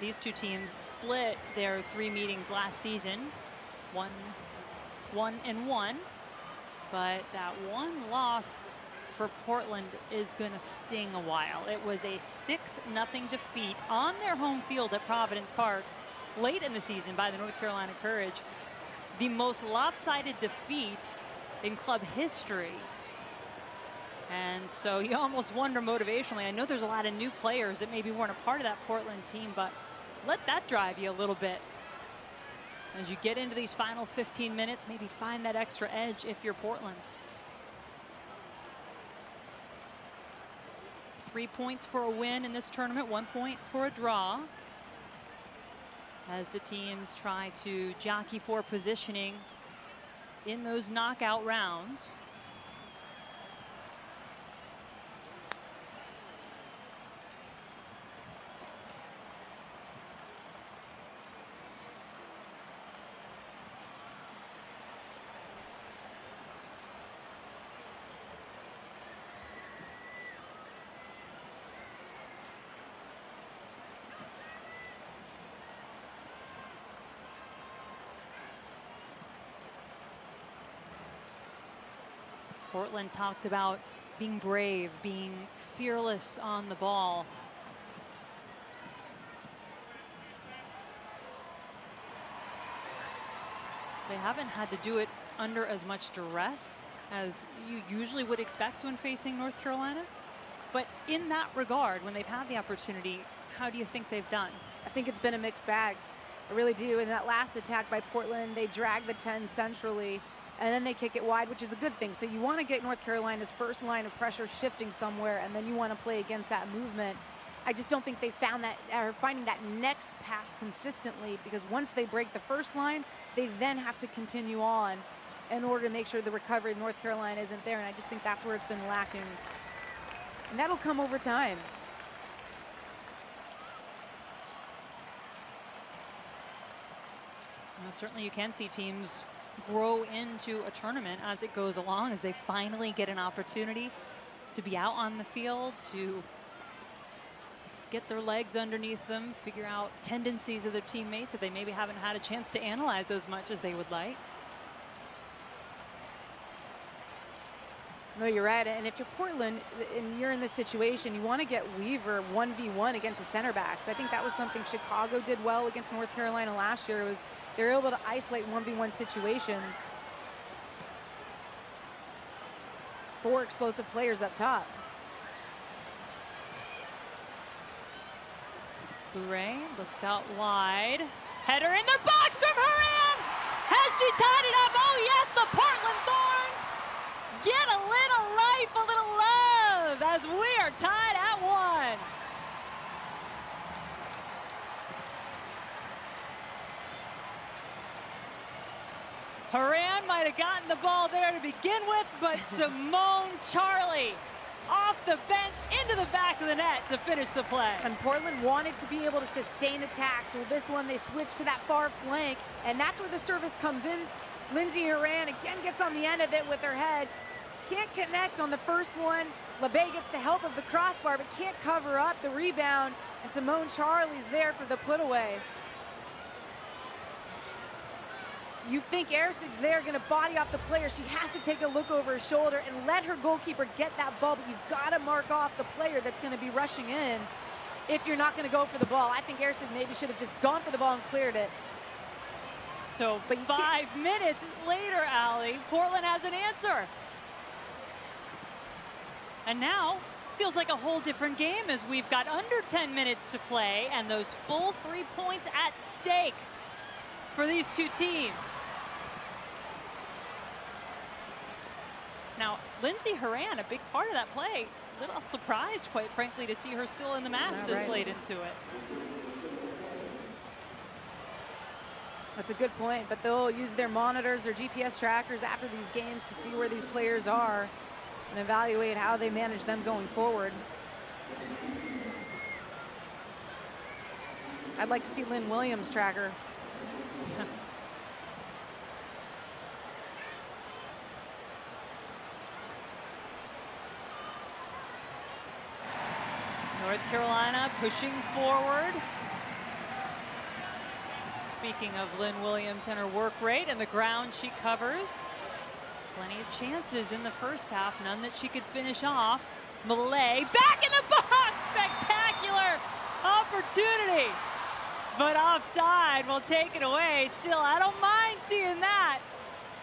These two teams split their 3 meetings last season, 1-1, but that one loss for Portland is going to sting a while. It was a 6-0 defeat on their home field at Providence Park late in the season by the North Carolina Courage. The most lopsided defeat in club history. And so you almost wonder motivationally. I know there's a lot of new players that maybe weren't a part of that Portland team, but let that drive you a little bit. As you get into these final 15 minutes, maybe find that extra edge if you're Portland. 3 points for a win in this tournament, 1 point for a draw. As the teams try to jockey for positioning in those knockout rounds. Portland talked about being brave, being fearless on the ball. They haven't had to do it under as much duress as you usually would expect when facing North Carolina. But in that regard, when they've had the opportunity, how do you think they've done? I think it's been a mixed bag. I really do. In that last attack by Portland, they drag the 10 centrally, and then they kick it wide, which is a good thing. So you want to get North Carolina's first line of pressure shifting somewhere, and then you want to play against that movement. I just don't think they found that, or finding that next pass consistently, because once they break the first line, they then have to continue on in order to make sure the recovery of North Carolina isn't there. And I just think that's where it's been lacking. And that'll come over time. Well, certainly you can see teams grow into a tournament as it goes along, as they finally get an opportunity to be out on the field, to get their legs underneath them, figure out tendencies of their teammates that they maybe haven't had a chance to analyze as much as they would like. No, you're right. And if you're Portland and you're in this situation, you want to get Weaver 1v1 against the center backs. I think that was something Chicago did well against North Carolina last year. Was they were able to isolate 1v1 situations. 4 explosive players up top. Bouret looks out wide. Header in the box from Herriman! Has she tied it up? Oh yes, the Portland Thorns get a little life, a little love, as we are tied at 1. might have gotten the ball there to begin with, but Simone Charlie off the bench into the back of the net to finish the play. And Portland wanted to be able to sustain attacks. Well, this one they switched to that far flank, and that's where the service comes in. Lindsey Herriman again gets on the end of it with her head. Can't connect on the first one. LeBay gets the help of the crossbar, but can't cover up the rebound. And Simone Charlie's there for the put away. You think Ersig's there, going to body off the player. She has to take a look over her shoulder and let her goalkeeper get that ball, but you've got to mark off the player that's going to be rushing in if you're not going to go for the ball. I think Ersig maybe should have just gone for the ball and cleared it. So 5 minutes later, Allie, Portland has an answer. And now, feels like a whole different game as we've got under 10 minutes to play and those full 3 points at stake for these two teams. Now, Lindsey Herriman, a big part of that play. A little surprised, quite frankly, to see her still in the match this late into it. That's a good point, but they'll use their monitors, their GPS trackers after these games to see where these players are and evaluate how they manage them going forward. I'd like to see Lynn Williams' tracker. North Carolina pushing forward. Speaking of Lynn Williams and her work rate and the ground she covers. Plenty of chances in the first half, none that she could finish off. Millay back in the box, spectacular opportunity. But offside will take it away. Still, I don't mind seeing that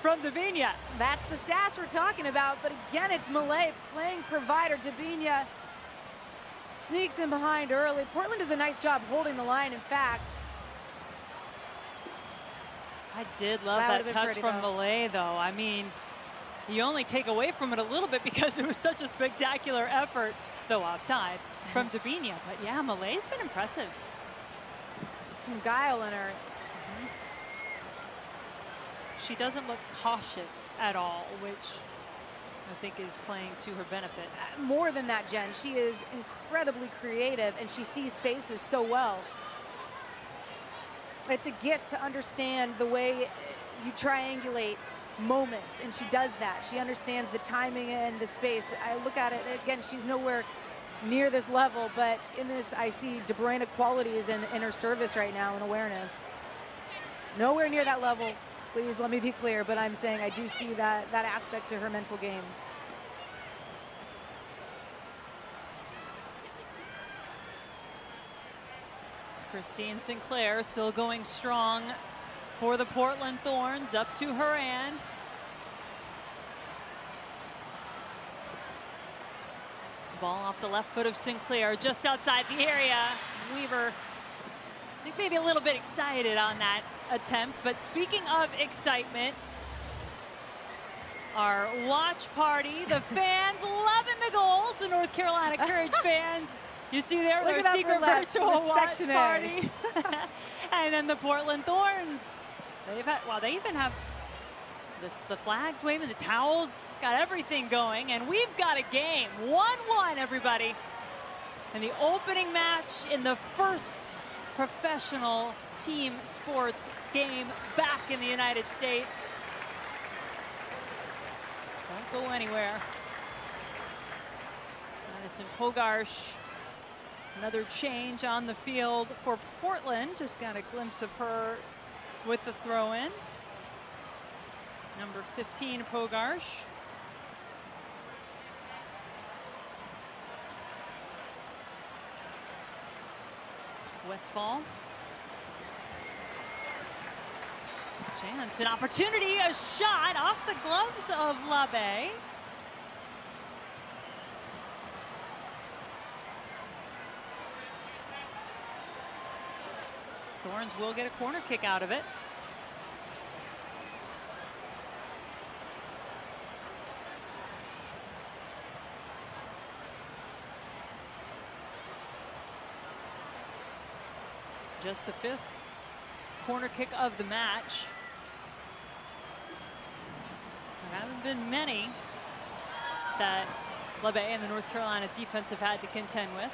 from Davinia. That's the sass we're talking about, but again, it's Millay playing provider. Davinia sneaks in behind early. Portland does a nice job holding the line, in fact. I did love that touch from Millay, though. I mean, you only take away from it a little bit because it was such a spectacular effort, though offside, from Davinia. But yeah, Millay's been impressive. Some guile in her. She doesn't look cautious at all, which I think is playing to her benefit. More than that, Jen, she is incredibly creative and she sees spaces so well. It's a gift to understand the way you triangulate moments, and she does that. She understands the timing and the space. I look at it, again, she's nowhere near this level, but in this, I see De Bruyne qualities in her service right now and awareness. Nowhere near that level, please let me be clear, but I'm saying I do see that aspect to her mental game. Christine Sinclair still going strong for the Portland Thorns, up to Herriman. Ball off the left foot of Sinclair, just outside the area. Weaver, I think maybe a little bit excited on that attempt, but speaking of excitement, our watch party, the fans loving the goals, the North Carolina Courage fans. You see there their secret virtual watch party. And then the Portland Thorns. They've had, well, they even have the flags waving, the towels, got everything going. And we've got a game, 1-1, everybody. And the opening match in the first professional team sports game back in the United States. Don't go anywhere. Madison Pogarsh. Another change on the field for Portland. Just got a glimpse of her with the throw-in. Number 15, Pogarsh. Westfall. Chance, an opportunity, a shot off the gloves of LeBay. Thorns will get a corner kick out of it. Just the 5th corner kick of the match. haven't been many that LeBay and the North Carolina defense have had to contend with.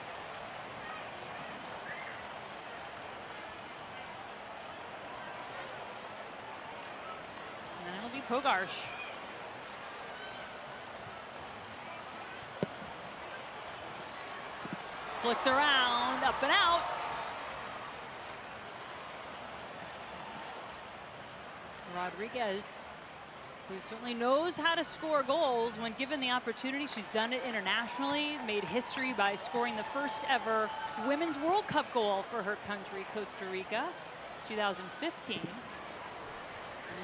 And it'll be Pogarsh. Flicked around, up and out. Rodriguez, who certainly knows how to score goals when given the opportunity. She's done it internationally, made history by scoring the first ever Women's World Cup goal for her country, Costa Rica, 2015. And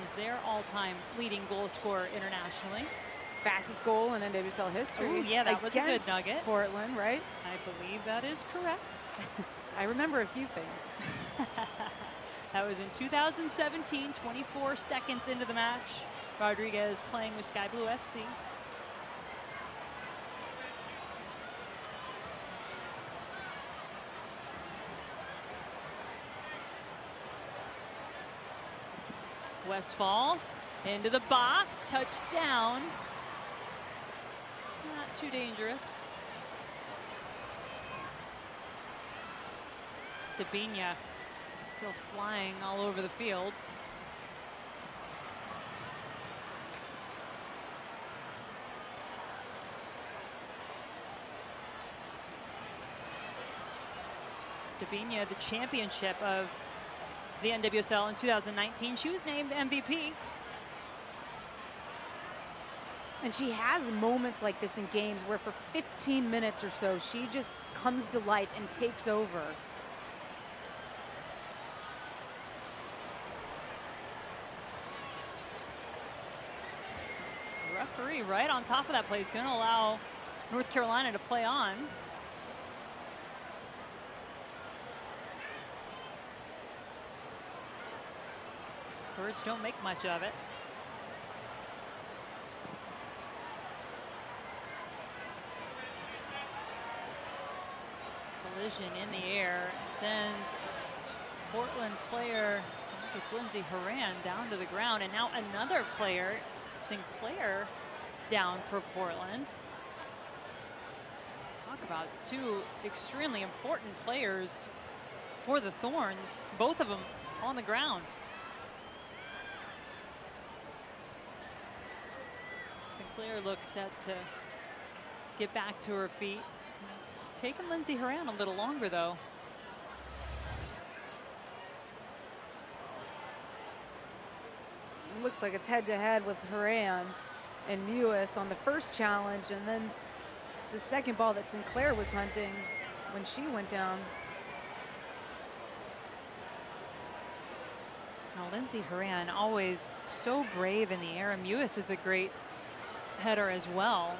is their all-time leading goal scorer internationally. Fastest goal in NWSL history. Oh, yeah, that was a good nugget. Portland, right? I believe that is correct. I remember a few things. That was in 2017, 24 seconds into the match. Rodriguez playing with Sky Blue FC. Westphal into the box, touchdown. Not too dangerous. Dabinia still flying all over the field. Dabinia, the championship of the NWSL in 2019. She was named MVP. And she has moments like this in games where for 15 minutes or so, she just comes to life and takes over. The referee right on top of that play is going to allow North Carolina to play on. Birds don't make much of it. Collision in the air sends Portland player, I think it's Lindsey Herriman, down to the ground, and now another player, Sinclair, down for Portland. Talk about two extremely important players for the Thorns, both of them on the ground. Sinclair looks set to get back to her feet. It's taken Lindsey Herriman a little longer, though. It looks like it's head-to-head with Herriman and Mewis on the first challenge, and then it's the second ball that Sinclair was hunting when she went down. Now, Lindsey Herriman always so brave in the air, and Mewis is a great header as well.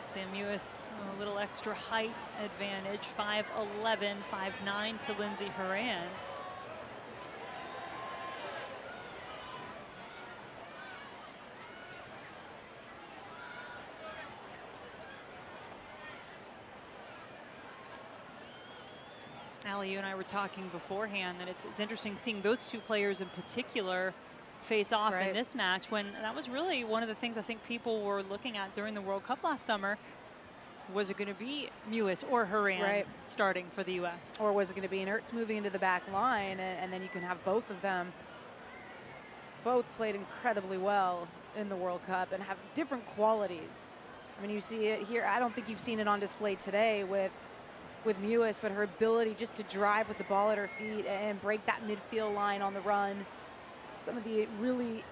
Sam Mewis, a little extra height advantage, 5'11", 5'9" to Lindsey Herriman. Allie, you and I were talking beforehand that it's interesting seeing those two players in particular face off in this match, when that was really one of the things I think people were looking at during the World Cup last summer. Was it going to be Mewis or Herriman starting for the U.S.? Or was it going to be Ertz moving into the back line, and then you can have both of them? Both played incredibly well in the World Cup and have different qualities. I mean, you see it here. I don't think you've seen it on display today with Mewis, but her ability just to drive with the ball at her feet and break that midfield line on the run. Some of the really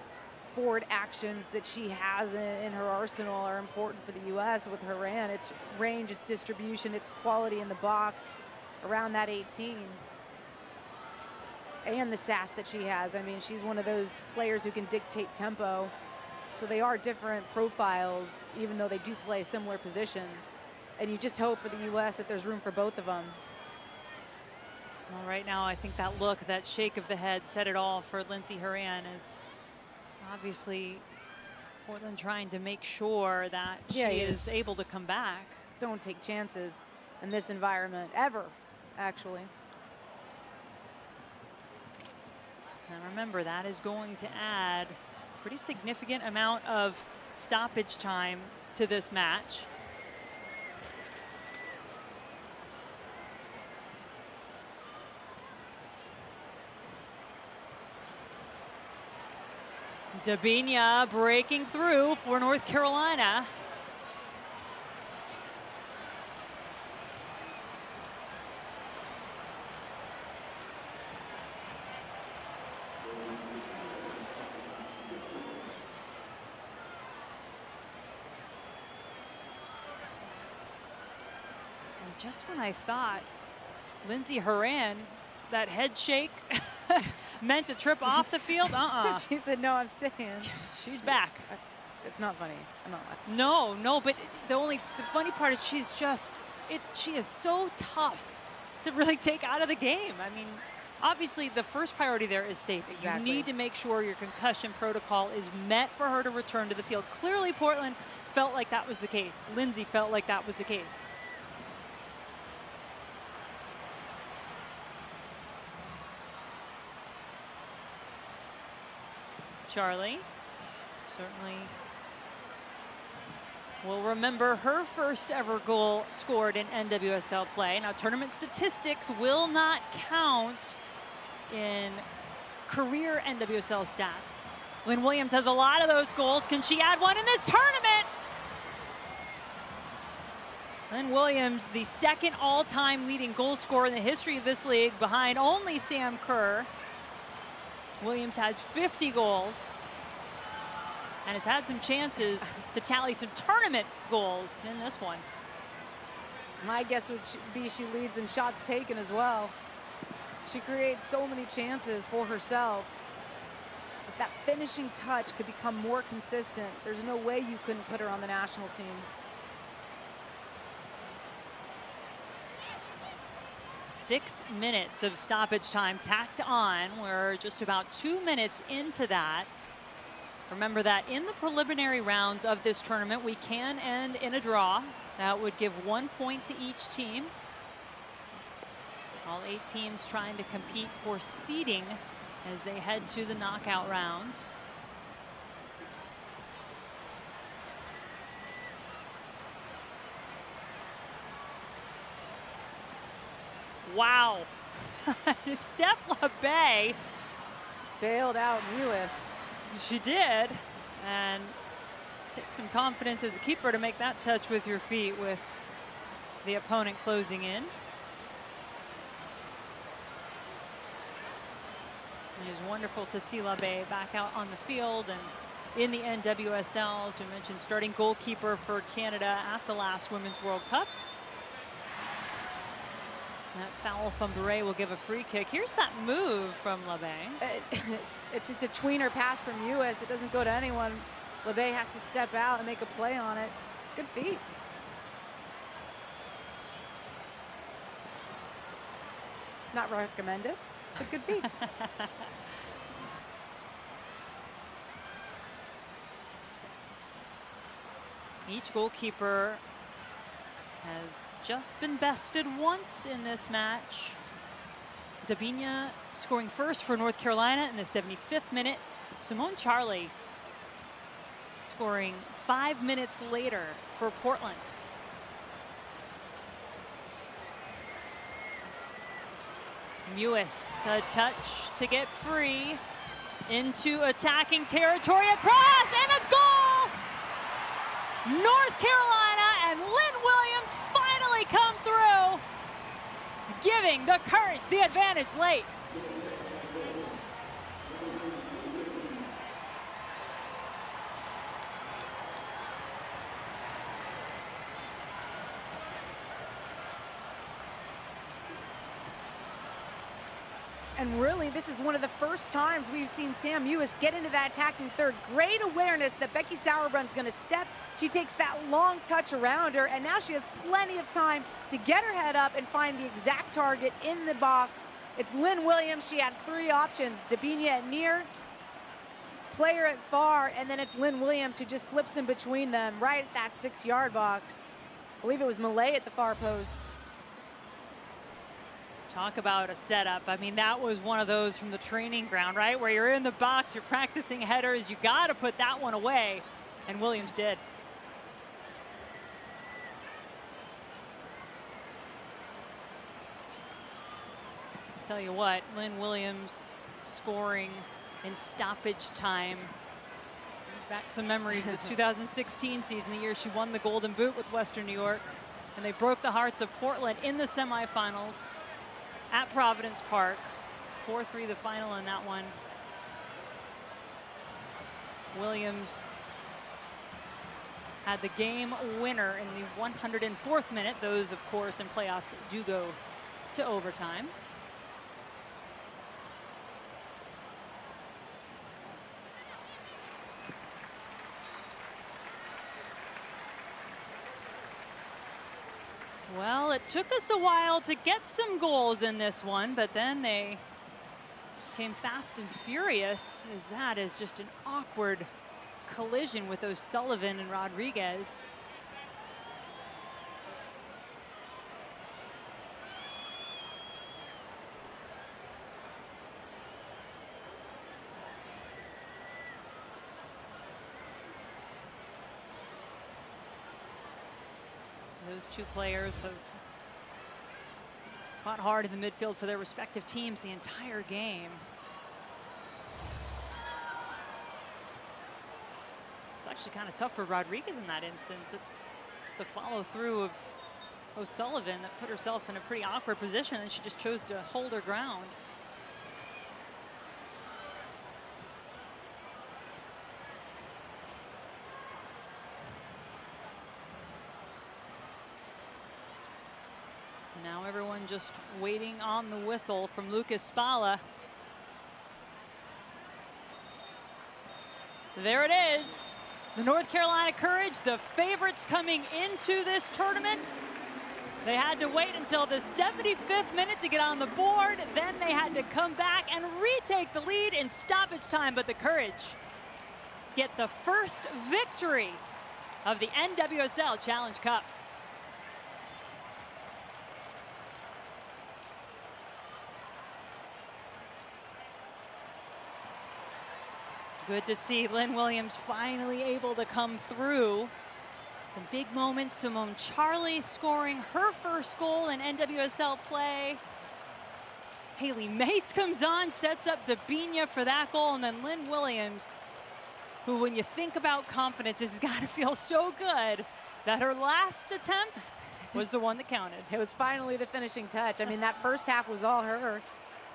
forward actions that she has in her arsenal are important for the U.S. with Herriman. It's range, it's distribution, it's quality in the box around that 18. And the sass that she has. I mean, she's one of those players who can dictate tempo. So they are different profiles, even though they do play similar positions. And you just hope for the U.S. that there's room for both of them. Well, right now, I think that look, that shake of the head said it all for Lindsey Herriman. Is obviously Portland trying to make sure that she is able to come back. Don't take chances in this environment, ever, actually. And remember, that is going to add pretty significant amount of stoppage time to this match. Dabinia breaking through for North Carolina. And just when I thought Lindsey Herriman, that head shake meant to trip off the field, She said, no, I'm staying. She's back. It's not funny. I'm not laughing. No, but the funny part is she is so tough to really take out of the game. I mean, obviously the first priority there is safety. Exactly. You need to make sure your concussion protocol is met for her to return to the field. Clearly Portland felt like that was the case. Lindsey felt like that was the case. Charlie certainly will remember her first ever goal scored in NWSL play. Now, tournament statistics will not count in career NWSL stats. Lynn Williams has a lot of those goals. Can she add one in this tournament? Lynn Williams, the second all-time leading goal scorer in the history of this league, behind only Sam Kerr. Williams has 50 goals and has had some chances to tally some tournament goals in this one. My guess would be she leads in shots taken as well. She creates so many chances for herself. If that finishing touch could become more consistent, there's no way you couldn't put her on the national team. Six minutes of stoppage time tacked on. We're just about 2 minutes into that. Remember that in the preliminary rounds of this tournament, we can end in a draw. That would give 1 point to each team. All 8 teams trying to compete for seeding as they head to the knockout rounds. Wow. Steph LeBay bailed out Lewis. She did, and takes some confidence as a keeper to make that touch with your feet with the opponent closing in. It is wonderful to see LeBay back out on the field and in the NWSL, as we mentioned, starting goalkeeper for Canada at the last Women's World Cup. That foul from Beret will give a free kick. Here's that move from LeBay. It's just a tweener pass from Lewis. It doesn't go to anyone. LeBay has to step out and make a play on it. Good feet. Not recommended, but good feet. Each goalkeeper has just been bested once in this match. Dabinia scoring first for North Carolina in the 75th minute. Simone Charlie scoring 5 minutes later for Portland. Mewis, a touch to get free into attacking territory, across, and a goal! North Carolina and Lynn Williams finally come through, giving the Courage the advantage late. And really, this is one of the first times we've seen Sam Mewis get into that attacking third. Great awareness that Becky Sauerbrun's going to step. She takes that long touch around her, and now she has plenty of time to get her head up and find the exact target in the box. It's Lynn Williams. She had 3 options: Dabinia at near, player at far, and then it's Lynn Williams who just slips in between them right at that 6-yard box. I believe it was Malay at the far post. Talk about a setup. I mean, that was one of those from the training ground, right? Where you're in the box, you're practicing headers, you got to put that one away. And Williams did. Tell you what, Lynn Williams scoring in stoppage time. Brings back some memories of the 2016 season, the year she won the Golden Boot with Western New York. And they broke the hearts of Portland in the semifinals at Providence Park. 4-3 the final in that one. Williams had the game winner in the 104th minute. Those, of course, in playoffs do go to overtime. Well, it took us a while to get some goals in this one, but then they came fast and furious, as that is just an awkward collision with O'Sullivan and Rodriguez. Those two players have fought hard in the midfield for their respective teams the entire game. It's actually kind of tough for Rodriguez in that instance. It's the follow through of O'Sullivan that put herself in a pretty awkward position, and she just chose to hold her ground. Now everyone just waiting on the whistle from Lucas Spalla. There it is. The North Carolina Courage, the favorites coming into this tournament. They had to wait until the 75th minute to get on the board. Then they had to come back and retake the lead in stoppage time. But the Courage get the first victory of the NWSL Challenge Cup. Good to see Lynn Williams finally able to come through. Some big moments. Simone Charlie scoring her first goal in NWSL play. Haley Mace comes on, sets up Dabinia for that goal, and then Lynn Williams, who, when you think about confidence, has got to feel so good that her last attempt was the one that counted. It was finally the finishing touch. I mean, that first half was all her.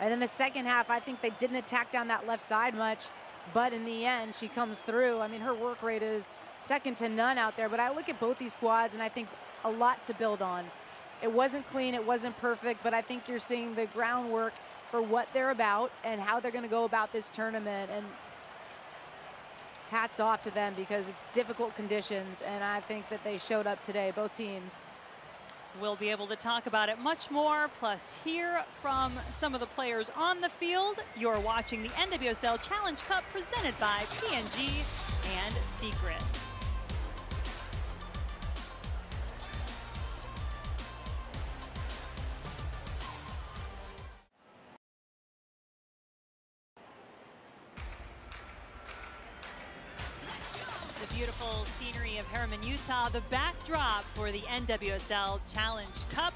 And then the second half, I think they didn't attack down that left side much. But in the end, she comes through. I mean, her work rate is second to none out there. But I look at both these squads, and I think a lot to build on. It wasn't clean, it wasn't perfect, but I think you're seeing the groundwork for what they're about and how they're going to go about this tournament. And hats off to them, because it's difficult conditions, and I think that they showed up today, both teams. We'll be able to talk about it much more, plus hear from some of the players on the field. You're watching the NWSL Challenge Cup presented by P&G and Secret. Beautiful scenery of Herriman, Utah, the backdrop for the NWSL Challenge Cup.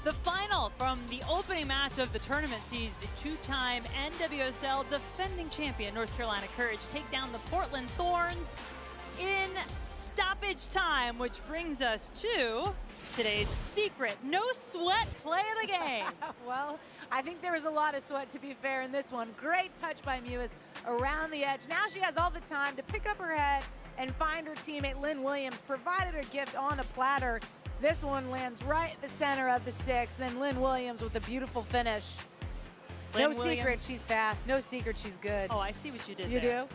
The final from the opening match of the tournament sees the two-time NWSL defending champion North Carolina Courage take down the Portland Thorns in stoppage time, which brings us to today's secret no sweat play of the game. Well, I think there was a lot of sweat, to be fair, in this one. Great touch by Mewis around the edge. Now she has all the time to pick up her head and find her teammate Lynn Williams, provided her gift on a platter. This one lands right at the center of the six. Then Lynn Williams with a beautiful finish. No secret she's fast. No secret she's good. Oh, I see what you did there. You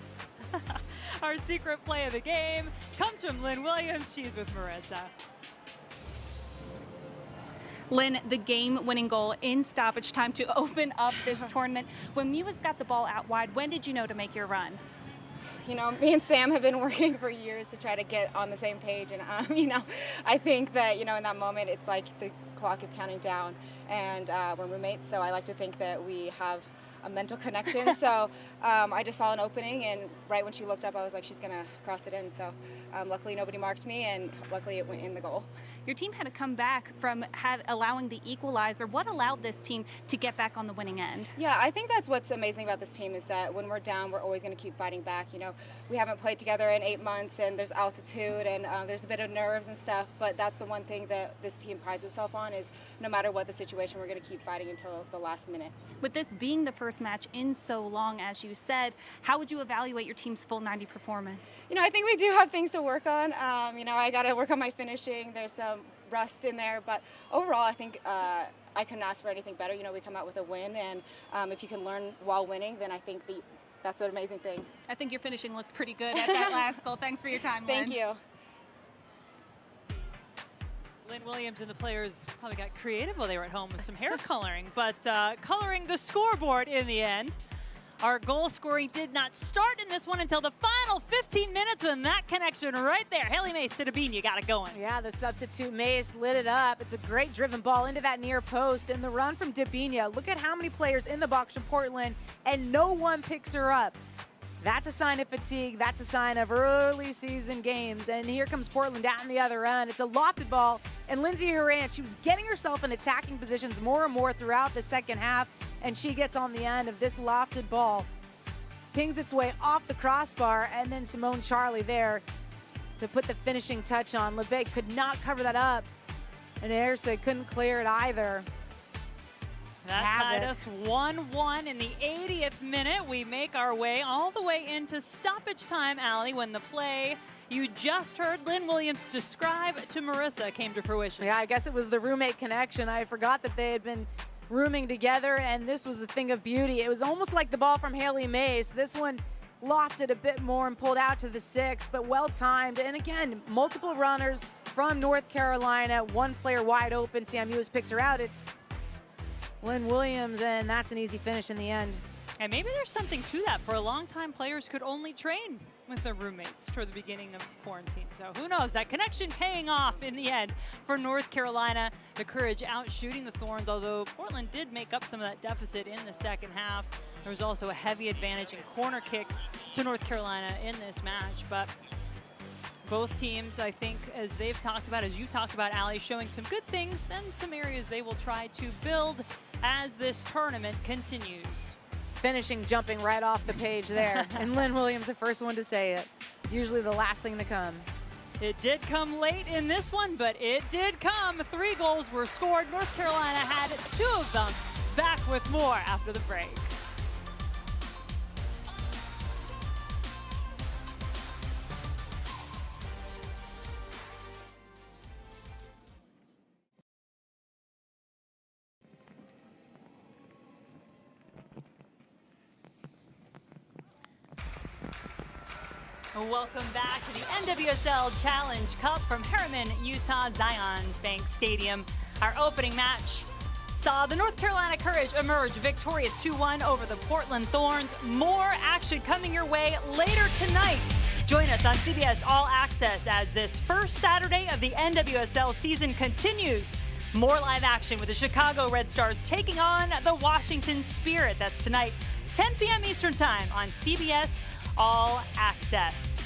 do? Our secret play of the game comes from Lynn Williams. She's with Marissa. Lynn, the game-winning goal in stoppage time to open up this tournament. When Mewis got the ball out wide, when did you know to make your run? You know, me and Sam have been working for years to try to get on the same page, and you know, I think that, you know, in that moment it's like the clock is counting down, and we're roommates, so I like to think that we have a mental connection. So I just saw an opening, and right when she looked up, I was like, she's gonna cross it in. So luckily nobody marked me, and luckily it went in the goal. Your team had to come back from allowing the equalizer. What allowed this team to get back on the winning end? Yeah, I think that's what's amazing about this team is that when we're down, we're always going to keep fighting back. You know, we haven't played together in 8 months, and there's altitude, and there's a bit of nerves and stuff, but that's the one thing that this team prides itself on is no matter what the situation, we're going to keep fighting until the last minute. With this being the first match in so long, as you said, how would you evaluate your team's full 90 performance? You know, I think we do have things to work on. You know, I got to work on my finishing. There's some rust in there, but overall I think I couldn't ask for anything better. You know, we come out with a win, and if you can learn while winning, then I think that's an amazing thing. I think your finishing looked pretty good at that last goal. Thanks for your time, Lynn. Thank you. Lynn Williams and the players probably got creative while they were at home with some hair coloring, but coloring the scoreboard in the end. Our goal scoring did not start in this one until the final 15 minutes when that connection right there. Haley Mace to Dabini got it going. Yeah, the substitute Mace lit it up. It's a great driven ball into that near post, and the run from Dabini. Look at how many players in the box from Portland, and no one picks her up. That's a sign of fatigue. That's a sign of early season games. And here comes Portland down the other end. It's a lofted ball. And Lindsay Herriman, she was getting herself in attacking positions more and more throughout the second half. And she gets on the end of this lofted ball. Pings its way off the crossbar. And then Simone Charlie there to put the finishing touch on. LeBay could not cover that up. And Ersa couldn't clear it either. That tied us 1-1 in the 80th minute. We make our way all the way into stoppage time, Allie, when the play you just heard Lynn Williams describe to Marissa came to fruition. Yeah, I guess it was the roommate connection. I forgot that they had been rooming together, and this was a thing of beauty. It was almost like the ball from Haley Mace. This one lofted a bit more and pulled out to the 6, but well timed. And again, multiple runners from North Carolina, one player wide open. Sam Ewis picks her out. It's Lynn Williams, and that's an easy finish in the end. And maybe there's something to that. For a long time, players could only train with their roommates toward the beginning of quarantine. So who knows? That connection paying off in the end for North Carolina. The Courage out shooting the Thorns, although Portland did make up some of that deficit in the second half. There was also a heavy advantage in corner kicks to North Carolina in this match. But both teams, I think, as they've talked about, as you talked about, Allie, showing some good things and some areas they will try to build as this tournament continues. Finishing jumping right off the page there. And Lynn Williams, the first one to say it. Usually the last thing to come. It did come late in this one, but it did come. 3 goals were scored. North Carolina had 2 of them. Back with more after the break. Welcome back to the NWSL Challenge Cup from Herriman, Utah, Zions Bank Stadium. Our opening match saw the North Carolina Courage emerge victorious 2-1 over the Portland Thorns. More action coming your way later tonight. Join us on CBS All Access as this first Saturday of the NWSL season continues. More live action with the Chicago Red Stars taking on the Washington Spirit. That's tonight, 10 p.m. Eastern Time on CBS All Access.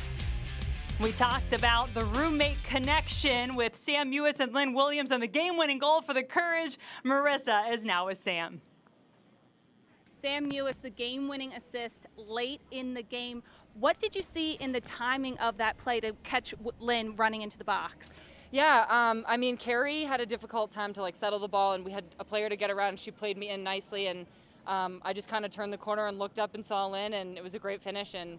We talked about the roommate connection with Sam Ewis and Lynn Williams and the game-winning goal for the Courage. Marissa is now with Sam. Sam Ewis, the game-winning assist late in the game. What did you see in the timing of that play to catch Lynn running into the box? Yeah, I mean, Carrie had a difficult time to settle the ball, and we had a player to get around. She played me in nicely, and I just kind of turned the corner and looked up and saw Lynn, and it was a great finish. And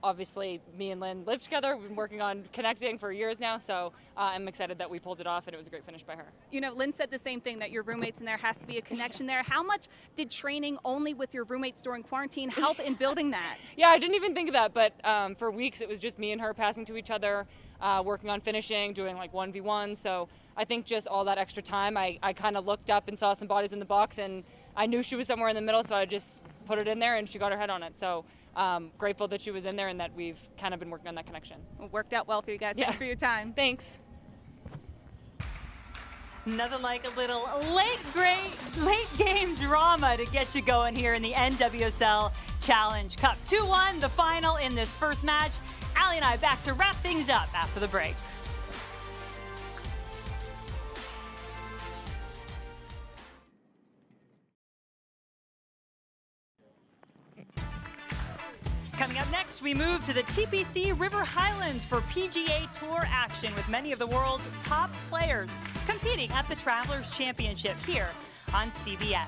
obviously, me and Lynn live together. We've been working on connecting for years now, so I'm excited that we pulled it off, and it was a great finish by her. You know, Lynn said the same thing, that your roommates and there has to be a connection there. How much did training only with your roommates during quarantine help in building that? Yeah, I didn't even think of that, but for weeks it was just me and her passing to each other, working on finishing, doing 1v1. So I think just all that extra time, I kind of looked up and saw some bodies in the box, and I knew she was somewhere in the middle, so I just put it in there and she got her head on it. So grateful that she was in there and that we've kind of been working on that connection. It worked out well for you guys. Yeah. Thanks for your time. Thanks. Nothing like a little late game drama to get you going here in the NWSL Challenge Cup. 2-1, the final in this first match. Allie and I back to wrap things up after the break. Coming up next, we move to the TPC River Highlands for PGA Tour action with many of the world's top players competing at the Travelers Championship here on CBS.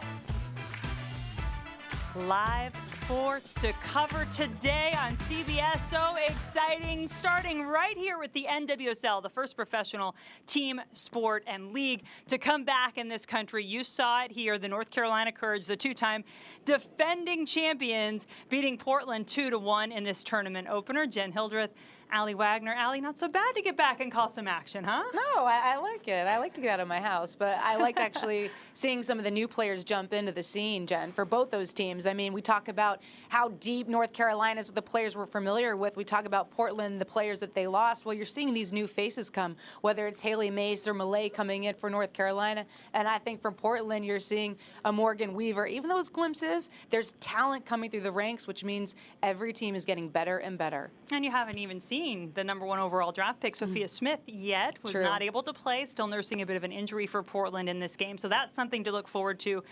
Live sports to cover today on CBS. So exciting. Starting right here with the NWSL, the first professional team sport and league to come back in this country. You saw it here. The North Carolina Courage, the two-time defending champions, beating Portland 2-1 in this tournament opener. Jen Hildreth, Allie Wagner. Allie, not so bad to get back and call some action, huh? No, I like it. I like to get out of my house, but I liked actually seeing some of the new players jump into the scene, Jen, for both those teams. I mean, we talk about how deep North Carolina is with the players we're familiar with. We talk about Portland, the players that they lost. Well, you're seeing these new faces come, whether it's Haley Mace or Malay coming in for North Carolina. And I think from Portland, you're seeing a Morgan Weaver. Even those glimpses, there's talent coming through the ranks, which means every team is getting better and better. And you haven't even seen the #1 overall draft pick, Sophia Smith, yet. Was True. not able to play, still nursing a bit of an injury for Portland in this game. So that's something to look forward to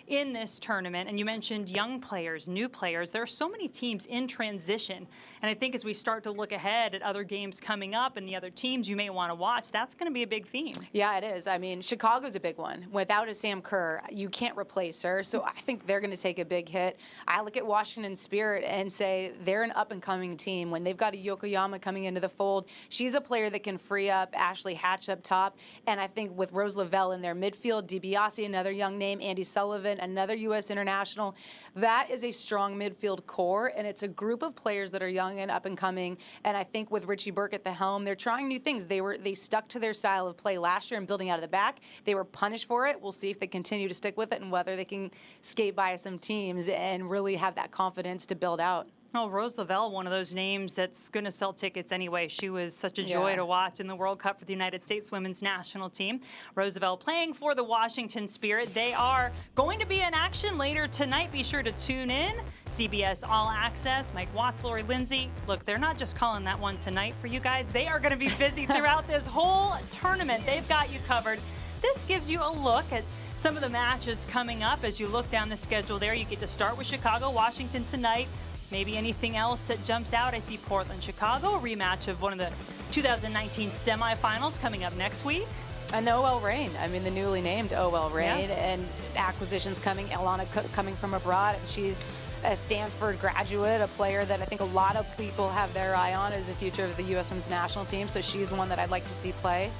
in this tournament. And you mentioned young players, new players. There are so many teams in transition. And I think as we start to look ahead at other games coming up and the other teams you may want to watch, that's going to be a big theme. Yeah, it is. I mean, Chicago's a big one. Without a Sam Kerr, you can't replace her. So I think they're going to take a big hit. I look at Washington Spirit and say they're an up-and-coming team. When they've got a Yokoyama coming into the fold, she's a player that can free up Ashley Hatch up top. And I think with Rose Lavelle in their midfield, DiBiase, another young name, Andy Sullivan, another U.S. international, that is a strong midfield core, and it's a group of players that are young and up and coming. And I think with Richie Burke at the helm, they're trying new things. They stuck to their style of play last year and building out of the back. They were punished for it. We'll see if they continue to stick with it and whether they can skate by some teams and really have that confidence to build out. Oh, Rose Lavelle, one of those names that's going to sell tickets anyway. She was such a joy to watch in the World Cup for the United States women's national team. Rose Lavelle playing for the Washington Spirit. They are going to be in action later tonight. Be sure to tune in. CBS All Access, Mike Watts, Lori Lindsay. Look, they're not just calling that one tonight for you guys. They are going to be busy throughout this whole tournament. They've got you covered. This gives you a look at some of the matches coming up as you look down the schedule there. You get to start with Chicago, Washington tonight. Maybe anything else that jumps out. I see Portland, Chicago, a rematch of one of the 2019 semifinals coming up next week. And the OL Reign. I mean, the newly named OL Reign. Yes. And acquisitions coming. Ilana Cook coming from abroad. She's a Stanford graduate, a player that I think a lot of people have their eye on as the future of the U.S. women's national team. So she's one that I'd like to see play.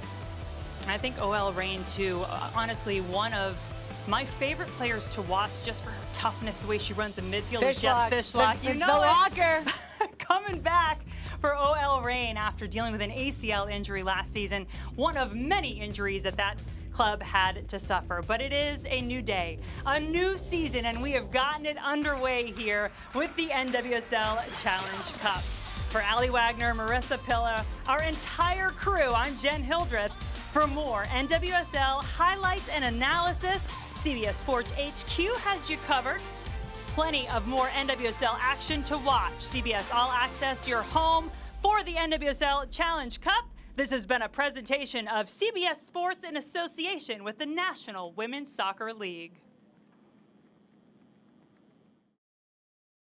I think OL Reign, too, honestly, one of my favorite players to watch just for her toughness, the way she runs a midfield is Jess Fishlock. You know the locker. Coming back for OL Reign after dealing with an ACL injury last season. One of many injuries that club had to suffer. But it is a new day, a new season, and we have gotten it underway here with the NWSL Challenge Cup. For Allie Wagner, Marissa Pilla, our entire crew, I'm Jen Hildreth. For more NWSL highlights and analysis, CBS Sports HQ has you covered. Plenty of more NWSL action to watch. CBS All Access, your home for the NWSL Challenge Cup. This has been a presentation of CBS Sports in association with the National Women's Soccer League.